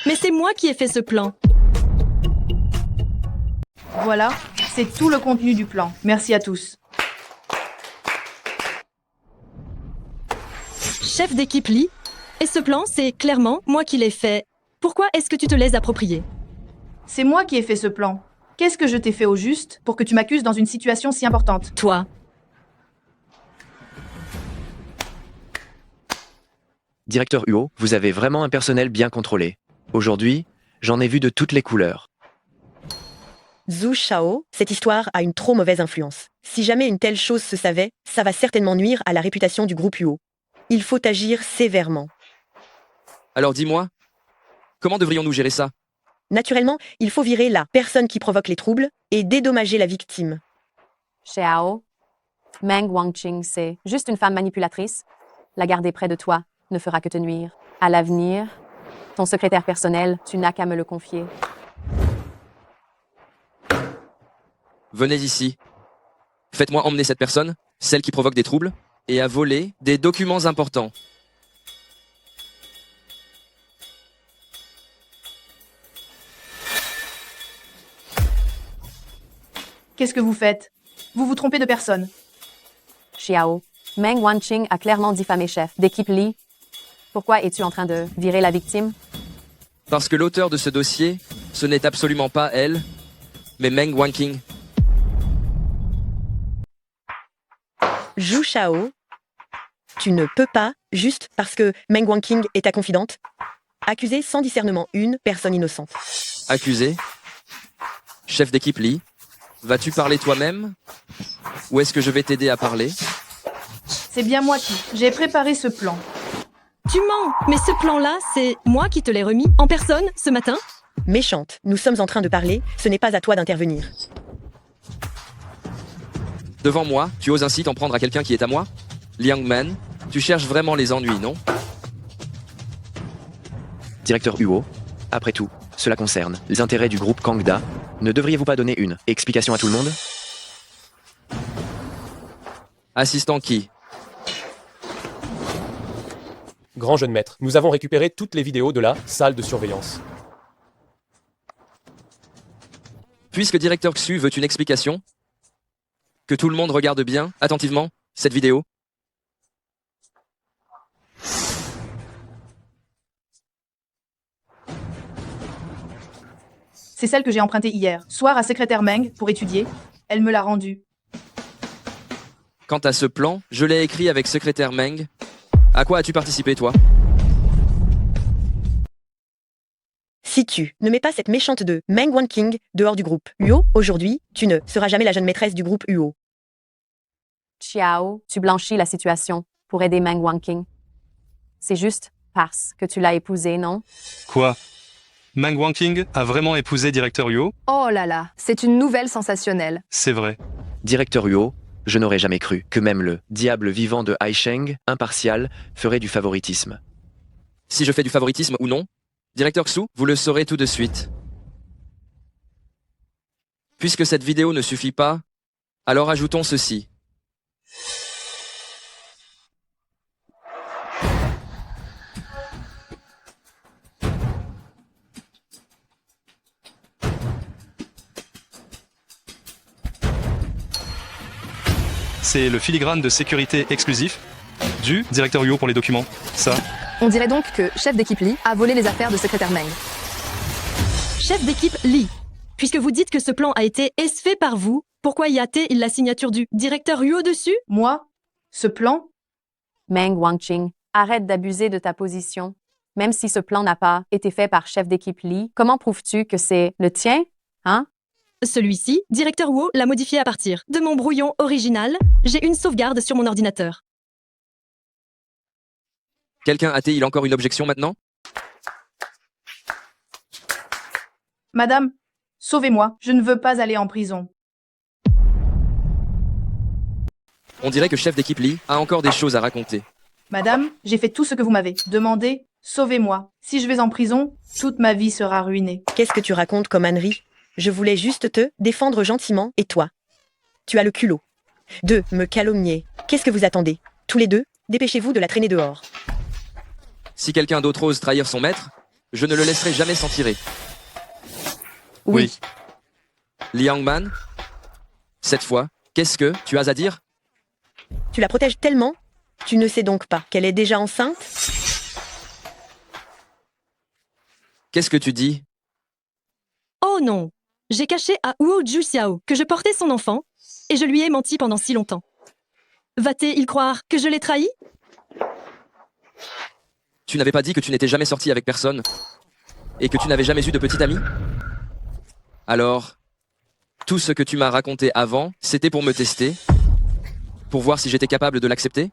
Mais c'est moi qui ai fait ce plan. Voilà, c'est tout le contenu du plan. Merci à tous. Chef d'équipe Lee, et ce plan, c'est clairement moi qui l'ai fait. Pourquoi est-ce que tu te l'es approprié? C'est moi qui ai fait ce plan. Qu'est-ce que je t'ai fait au juste pour que tu m'accuses dans une situation si importante? Toi. Directeur Huo, vous avez vraiment un personnel bien contrôlé. Aujourd'hui, j'en ai vu de toutes les couleurs. Zhu Shao, cette histoire a une trop mauvaise influence. Si jamais une telle chose se savait, ça va certainement nuire à la réputation du groupe Huo. Il faut agir sévèrement. Alors dis-moi, comment devrions-nous gérer ça? Naturellement, il faut virer la personne qui provoque les troubles et dédommager la victime. Xiao, Meng Wanqing, c'est juste une femme manipulatrice. La garder près de toi ne fera que te nuire. À l'avenir, ton secrétaire personnel, tu n'as qu'à me le confier. Venez ici. Faites-moi emmener cette personne, celle qui provoque des troubles, et à voler des documents importants. Qu'est-ce que vous faites? Vous vous trompez de personne. Xiao, Meng Wanqing a clairement diffamé chef d'équipe Lee. Pourquoi es-tu en train de virer la victime? Parce que l'auteur de ce dossier, ce n'est absolument pas elle, mais Meng Wanqing. Zhu Shao, tu ne peux pas, juste parce que Meng Wanqing est ta confidente, accuser sans discernement une personne innocente. Accusé? Chef d'équipe Lee, vas-tu parler toi-même? Ou est-ce que je vais t'aider à parler? C'est bien moi qui. J'ai préparé ce plan. Tu mens, mais ce plan-là, c'est moi qui te l'ai remis en personne ce matin? Méchante, nous sommes en train de parler, ce n'est pas à toi d'intervenir. Devant moi, tu oses ainsi t'en prendre à quelqu'un qui est à moi? Liang Man, tu cherches vraiment les ennuis, non? Directeur Huo, après tout, cela concerne les intérêts du groupe Kangda. Ne devriez-vous pas donner une explication à tout le monde? Assistant qui? Grand jeune maître, nous avons récupéré toutes les vidéos de la salle de surveillance. Puisque directeur Xu veut une explication, que tout le monde regarde bien, attentivement, cette vidéo. C'est celle que j'ai empruntée hier, soir à secrétaire Meng, pour étudier. Elle me l'a rendue. Quant à ce plan, je l'ai écrit avec secrétaire Meng. À quoi as-tu participé, toi? Si tu ne mets pas cette méchante de Meng Wanqing dehors du groupe UO, aujourd'hui, tu ne seras jamais la jeune maîtresse du groupe UO. Xiao, tu blanchis la situation pour aider Meng Wanqing. C'est juste parce que tu l'as épousée, non? Quoi? Meng Wanqing a vraiment épousé directeur Huo? Oh là là, c'est une nouvelle sensationnelle. C'est vrai. Directeur Huo, je n'aurais jamais cru que même le diable vivant de Haisheng, impartial, ferait du favoritisme. Si je fais du favoritisme ou non, directeur Xu, vous le saurez tout de suite. Puisque cette vidéo ne suffit pas, alors ajoutons ceci. C'est le filigrane de sécurité exclusif du directeur Huo pour les documents. Ça. On dirait donc que chef d'équipe Li a volé les affaires de secrétaire Meng. Chef d'équipe Li, puisque vous dites que ce plan a été fait par vous, pourquoi y a-t-il la signature du directeur Huo dessus? Moi? Ce plan? Meng Wanqing, arrête d'abuser de ta position. Même si ce plan n'a pas été fait par chef d'équipe Li, comment prouves-tu que c'est le tien? Hein? Celui-ci, directeur Huo, l'a modifié à partir de mon brouillon original. J'ai une sauvegarde sur mon ordinateur. Quelqu'un a-t-il encore une objection maintenant? Madame, sauvez-moi, je ne veux pas aller en prison. On dirait que chef d'équipe Li a encore des choses à raconter. Madame, j'ai fait tout ce que vous m'avez demandé. Sauvez-moi. Si je vais en prison, toute ma vie sera ruinée. Qu'est-ce que tu racontes comme ânerie? Je voulais juste te défendre gentiment, et toi? Tu as le culot de me calomnier. Qu'est-ce que vous attendez? Tous les deux, dépêchez-vous de la traîner dehors. Si quelqu'un d'autre ose trahir son maître, je ne le laisserai jamais s'en tirer. Oui. Liang Man, cette fois, qu'est-ce que tu as à dire? Tu la protèges tellement, tu ne sais donc pas qu'elle est déjà enceinte? Qu'est-ce que tu dis? Oh non! J'ai caché à Huo Juxiao que je portais son enfant, et je lui ai menti pendant si longtemps. Va-t-il croire que je l'ai trahi? Tu n'avais pas dit que tu n'étais jamais sorti avec personne, et que tu n'avais jamais eu de petite amie? Alors, tout ce que tu m'as raconté avant, c'était pour me tester? Pour voir si j'étais capable de l'accepter?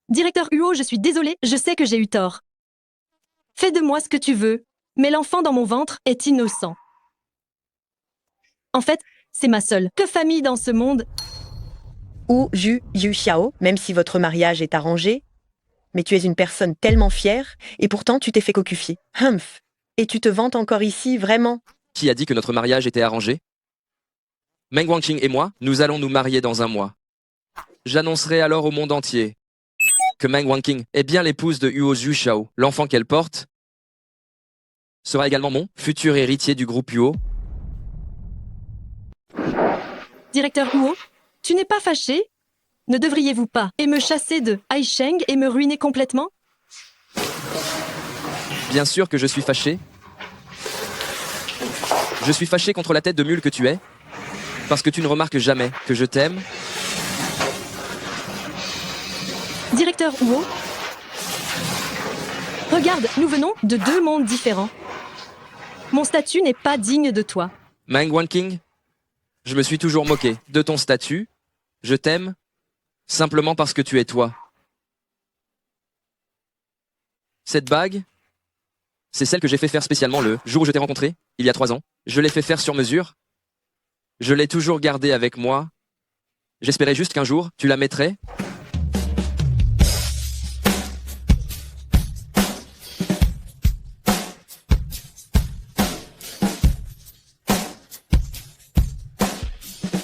Directeur Huo, je suis désolée, je sais que j'ai eu tort. Fais de moi ce que tu veux, mais l'enfant dans mon ventre est innocent. En fait, c'est ma seule famille dans ce monde. Ou Yu Xiao, même si votre mariage est arrangé, mais tu es une personne tellement fière, et pourtant tu t'es fait cocufier. Humph. Et tu te vantes encore ici, vraiment? Qui a dit que notre mariage était arrangé? Meng Wanqing et moi, nous allons nous marier dans un mois. J'annoncerai alors au monde entier que Meng Wanqing est bien l'épouse de Huo Juxiao. L'enfant qu'elle porte sera également mon futur héritier du groupe Huo. Directeur Huo, tu n'es pas fâché? Ne devriez-vous pas et me chasser de Haisheng et me ruiner complètement? Bien sûr que je suis fâché. Je suis fâché contre la tête de mule que tu es, parce que tu ne remarques jamais que je t'aime. Directeur Huo, regarde, nous venons de deux mondes différents. Mon statut n'est pas digne de toi. Meng Wanqing, je me suis toujours moqué de ton statut. Je t'aime simplement parce que tu es toi. Cette bague, c'est celle que j'ai fait faire spécialement le jour où je t'ai rencontré, il y a 3 ans. Je l'ai fait faire sur mesure. Je l'ai toujours gardée avec moi. J'espérais juste qu'un jour, tu la mettrais.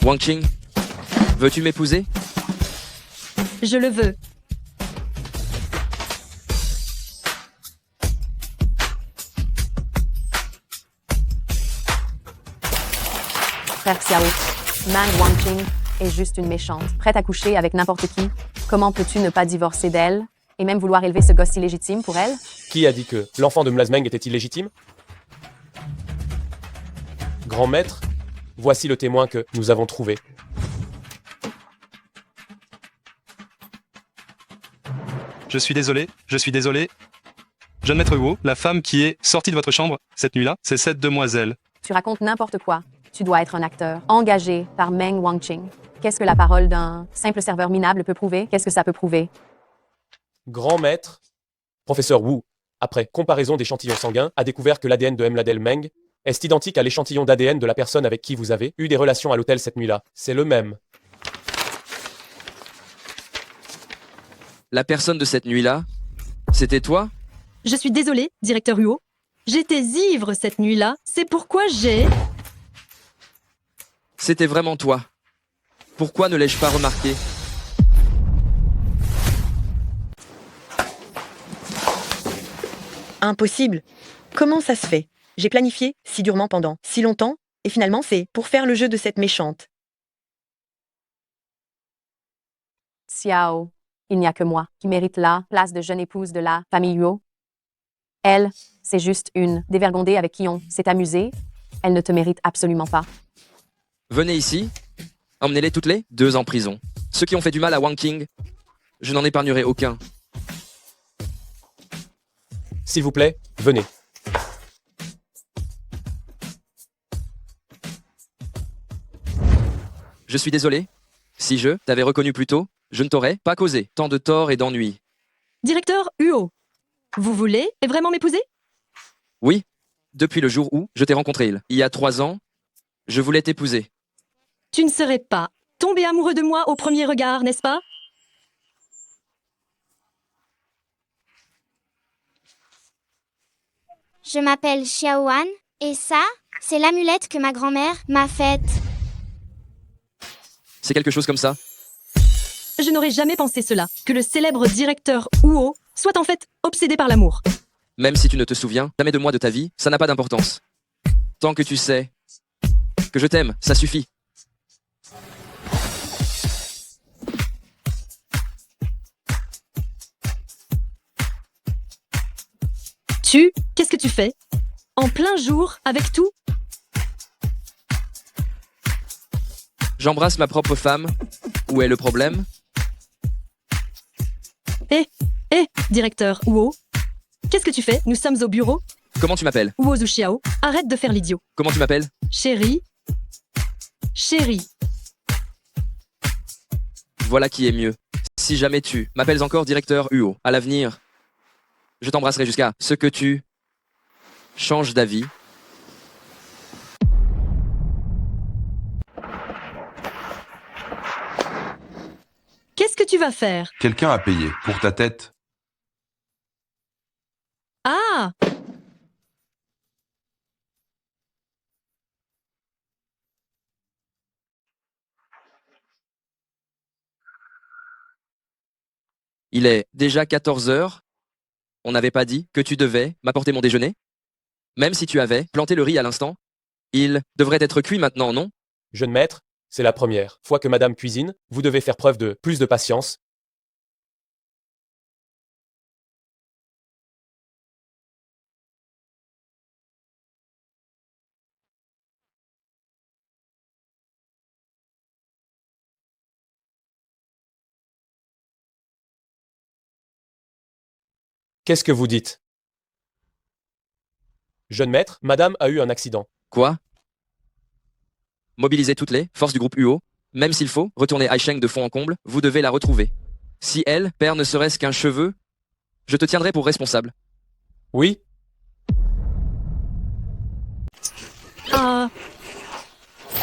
Wanqing, veux-tu m'épouser? Je le veux. frère Xiao. Mang Wanqing est juste une méchante, prête à coucher avec n'importe qui. Comment peux-tu ne pas divorcer d'elle et même vouloir élever ce gosse illégitime pour elle? Qui a dit que l'enfant de Mlazmeng était illégitime? Grand maître, voici le témoin que nous avons trouvé. Je suis désolé. Jeune maître Huo, la femme qui est sortie de votre chambre cette nuit-là, c'est cette demoiselle. Tu racontes n'importe quoi. Tu dois être un acteur, engagé par Meng Wanqing. Qu'est-ce que la parole d'un simple serveur minable peut prouver? Qu'est-ce que ça peut prouver? Grand maître, professeur Wu, après comparaison d'échantillons sanguins, a découvert que l'ADN de Mladel Meng est identique à l'échantillon d'ADN de la personne avec qui vous avez eu des relations à l'hôtel cette nuit-là. C'est le même. La personne de cette nuit-là, c'était toi? Je suis désolé, directeur Huo. J'étais ivre cette nuit-là, c'est pourquoi j'ai... C'était vraiment toi. Pourquoi ne l'ai-je pas remarqué? Impossible. Comment ça se fait? J'ai planifié si durement pendant si longtemps, et finalement c'est pour faire le jeu de cette méchante. Xiao, il n'y a que moi qui mérite la place de jeune épouse de la famille Huo. Elle, c'est juste une dévergondée avec qui on s'est amusé. Elle ne te mérite absolument pas. Venez ici. Emmenez-les toutes les deux en prison. Ceux qui ont fait du mal à Wanqing, je n'en épargnerai aucun. S'il vous plaît, venez. Je suis désolé. Si je t'avais reconnu plus tôt, je ne t'aurais pas causé tant de tort et d'ennui. Directeur Huo, vous voulez vraiment m'épouser? Oui, depuis le jour où je t'ai rencontré il y a 3 ans, je voulais t'épouser. Tu ne serais pas tombé amoureux de moi au premier regard, n'est-ce pas? Je m'appelle Xiaoan, et ça, c'est l'amulette que ma grand-mère m'a faite. C'est quelque chose comme ça? Je n'aurais jamais pensé cela, que le célèbre directeur Huo soit en fait obsédé par l'amour. Même si tu ne te souviens jamais de moi de ta vie, ça n'a pas d'importance. Tant que tu sais que je t'aime, ça suffit. Qu'est-ce que tu fais? En plein jour, avec tout? J'embrasse ma propre femme. Où est le problème? Directeur Huo, qu'est-ce que tu fais? Nous sommes au bureau. Comment tu m'appelles? Huo Zuxiao, arrête de faire l'idiot. Comment tu m'appelles? Chérie. Chérie. Voilà qui est mieux. Si jamais tu m'appelles encore directeur Huo, à l'avenir, je t'embrasserai jusqu'à ce que tu changes d'avis. Qu'est-ce que tu vas faire? Quelqu'un a payé pour ta tête. Ah! Il est déjà 14 heures. On n'avait pas dit que tu devais m'apporter mon déjeuner? Même si tu avais planté le riz à l'instant, il devrait être cuit maintenant, non? Jeune maître, c'est la première fois que madame cuisine, vous devez faire preuve de plus de patience. Qu'est-ce que vous dites? Jeune maître, madame a eu un accident. Quoi? Mobilisez toutes les forces du groupe Huo. Même s'il faut retourner Aisheng de fond en comble, vous devez la retrouver. Si elle perd ne serait-ce qu'un cheveu, je te tiendrai pour responsable. Oui? Ah.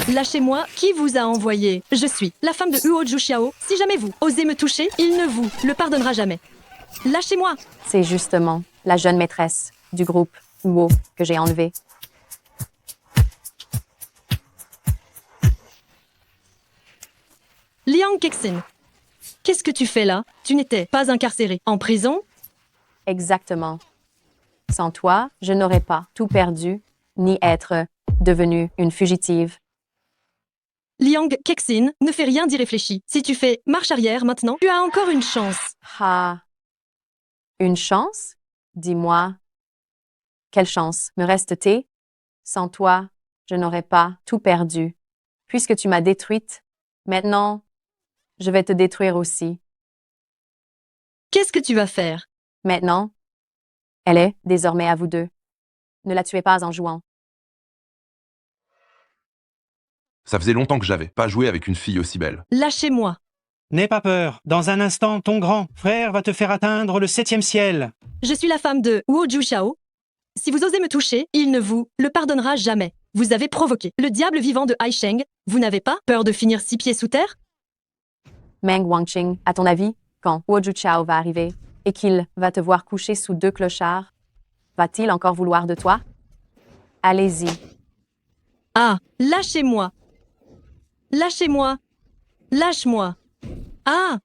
Lâchez-moi, qui vous a envoyé? Je suis la femme de Huo Zhuxiao. Si jamais vous osez me toucher, il ne vous le pardonnera jamais. Lâchez-moi! C'est justement la jeune maîtresse du groupe Huo que j'ai enlevée. Liang Kexin, qu'est-ce que tu fais là? Tu n'étais pas incarcéré. En prison? Exactement. Sans toi, je n'aurais pas tout perdu, ni être devenue une fugitive. Liang Kexin ne fait rien d'irréfléchi. Si tu fais marche arrière maintenant, tu as encore une chance. Ha. Une chance? Dis-moi. Quelle chance me reste-t-il? Sans toi, je n'aurais pas tout perdu. Puisque tu m'as détruite, maintenant, je vais te détruire aussi. Qu'est-ce que tu vas faire? Maintenant, elle est désormais à vous deux. Ne la tuez pas en jouant. Ça faisait longtemps que j'avais pas joué avec une fille aussi belle. Lâchez-moi. N'aie pas peur. Dans un instant, ton grand frère va te faire atteindre le 7e ciel. Je suis la femme de Wu Juxiao. Si vous osez me toucher, il ne vous le pardonnera jamais. Vous avez provoqué le diable vivant de Haisheng. Vous n'avez pas peur de finir 6 pieds sous terre? Meng Wanqing, à ton avis, quand Woju Chao va arriver et qu'il va te voir coucher sous 2 clochards, va-t-il encore vouloir de toi? Allez-y. Ah, lâchez-moi. Lâchez-moi. Lâche-moi. Ah,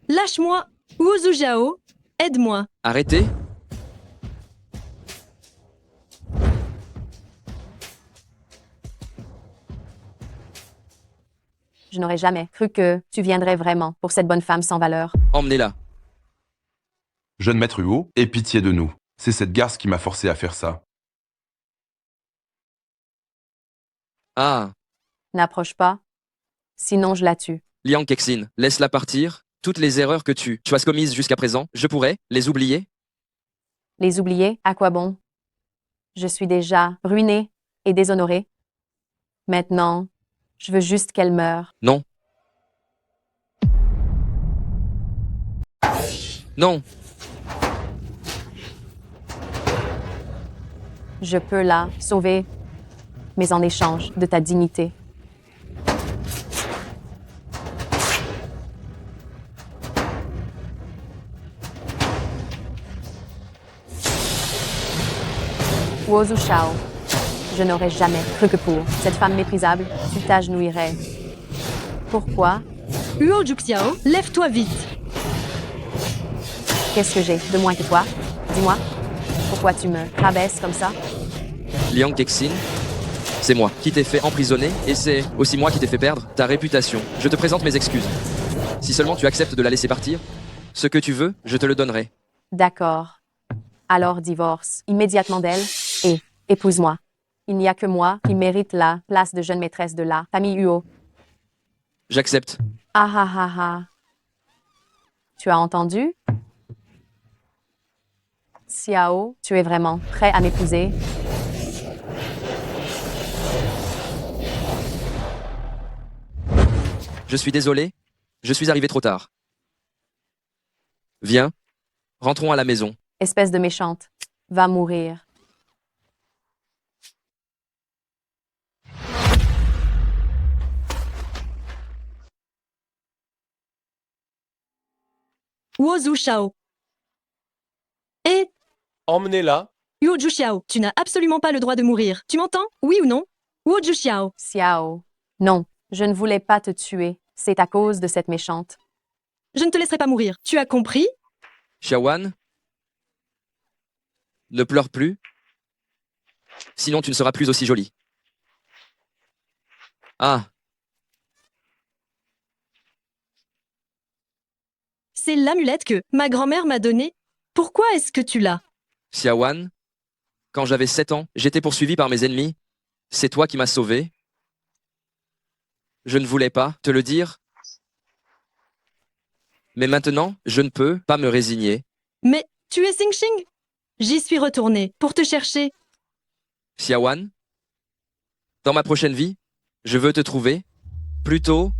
lâche-moi. Wu Zhujiao, aide-moi. Arrêtez. Je n'aurais jamais cru que tu viendrais vraiment pour cette bonne femme sans valeur. Emmenez-la. Jeune maître Huo, aie pitié de nous. C'est cette garce qui m'a forcé à faire ça. Ah, N'approche pas, sinon je la tue. Liang Kexin, laisse-la partir. Toutes les erreurs que tu as commises jusqu'à présent, je pourrais les oublier. Les oublier, à quoi bon? Je suis déjà ruinée et déshonorée. Maintenant, je veux juste qu'elle meure. Non. Non. Je peux la sauver, mais en échange de ta dignité. Wozu Shao, je n'aurais jamais cru que pour cette femme méprisable, tu t'agenouillerais. Pourquoi? Huo Juxiao, lève-toi vite. Qu'est-ce que j'ai de moins que toi? Dis-moi. Pourquoi tu me rabaisses comme ça? Liang Kexin, c'est moi qui t'ai fait emprisonner et c'est aussi moi qui t'ai fait perdre ta réputation. Je te présente mes excuses. Si seulement tu acceptes de la laisser partir, ce que tu veux, je te le donnerai. D'accord. Alors divorce immédiatement d'elle et épouse-moi. Il n'y a que moi qui mérite la place de jeune maîtresse de la famille Huo. J'accepte. Ah ah ah ah. Tu as entendu? Xiao, tu es vraiment prêt à m'épouser? Je suis désolé, je suis arrivé trop tard. Viens, rentrons à la maison. Espèce de méchante. Va mourir. Wozu Shao. Et Emmenez-la. Huo Juxiao, tu n'as absolument pas le droit de mourir. Tu m'entends? Oui ou non? Huo Juxiao. Xiao. Non, je ne voulais pas te tuer. C'est à cause de cette méchante. Je ne te laisserai pas mourir. Tu as compris? Xiaowan, ne pleure plus. Sinon tu ne seras plus aussi jolie. Ah, C'est l'amulette que ma grand-mère m'a donnée. Pourquoi est-ce que tu l'as? Xiaowan, quand j'avais 7 ans, j'étais poursuivi par mes ennemis. C'est toi qui m'as sauvé. Je ne voulais pas te le dire. Mais maintenant, je ne peux pas me résigner. Mais tu es Xing Xing? J'y suis retournée pour te chercher. Xiaowan, dans ma prochaine vie, je veux te trouver. Plutôt,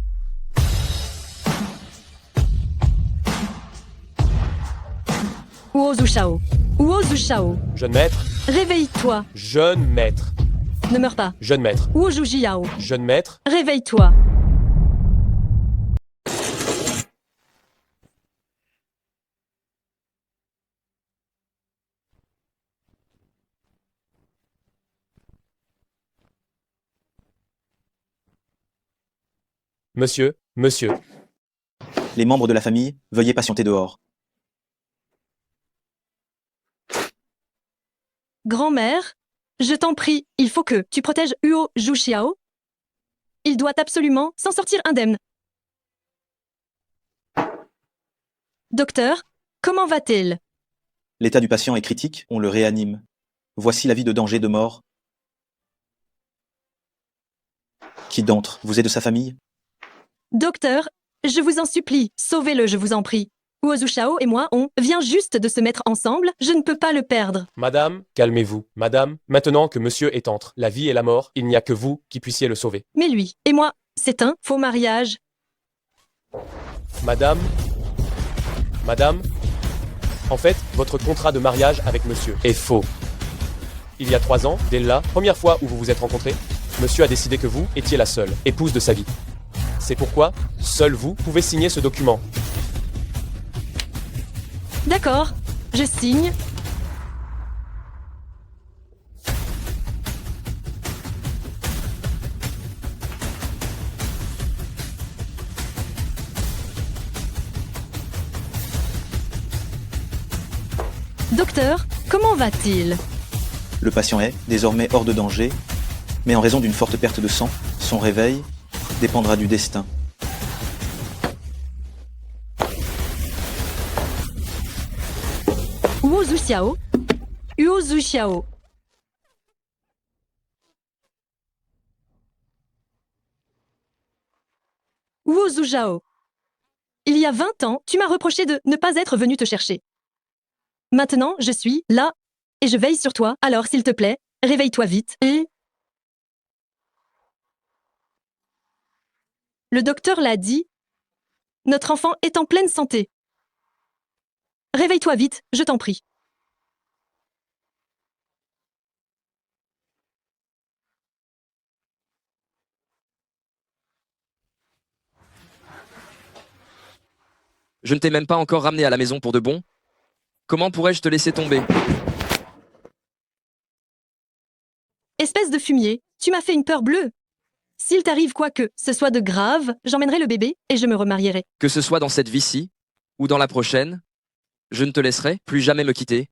Wozu Shao. Wozu Shao. Jeune maître. Réveille-toi. Jeune maître. Ne meurs pas. Jeune maître. Wozu Jiao. Jeune maître. Réveille-toi. Monsieur, monsieur. Les membres de la famille, veuillez patienter dehors. Grand-mère, je t'en prie, il faut que tu protèges Huo Juxiao. Il doit absolument s'en sortir indemne. Docteur, comment va-t-il? L'état du patient est critique, on le réanime. Voici l'avis de danger de mort. Qui d'entre vous est de sa famille? Docteur, je vous en supplie, sauvez-le, je vous en prie. Uozu Shao et moi, on vient juste de se mettre ensemble, je ne peux pas le perdre. Madame, calmez-vous. Madame, maintenant que monsieur est entre la vie et la mort, il n'y a que vous qui puissiez le sauver. Mais lui et moi, c'est un faux mariage. Madame, en fait, votre contrat de mariage avec monsieur est faux. Il y a 3 ans, dès la première fois où vous vous êtes rencontrés, monsieur a décidé que vous étiez la seule épouse de sa vie. C'est pourquoi, seul vous pouvez signer ce document. D'accord, je signe. Docteur, comment va-t-il? Le patient est, désormais hors de danger, mais en raison d'une forte perte de sang, son réveil dépendra du destin. Uozu Xiao. Uozu Xiao. Uozu Zhao. Il y a 20 ans, tu m'as reproché de ne pas être venu te chercher. Maintenant, je suis là et je veille sur toi, alors s'il te plaît, réveille-toi vite et... Le docteur l'a dit, notre enfant est en pleine santé. Réveille-toi vite, je t'en prie. Je ne t'ai même pas encore ramené à la maison pour de bon. Comment pourrais-je te laisser tomber? Espèce de fumier, tu m'as fait une peur bleue. S'il t'arrive quoi que ce soit de grave, j'emmènerai le bébé et je me remarierai. Que ce soit dans cette vie-ci ou dans la prochaine, je ne te laisserai plus jamais me quitter.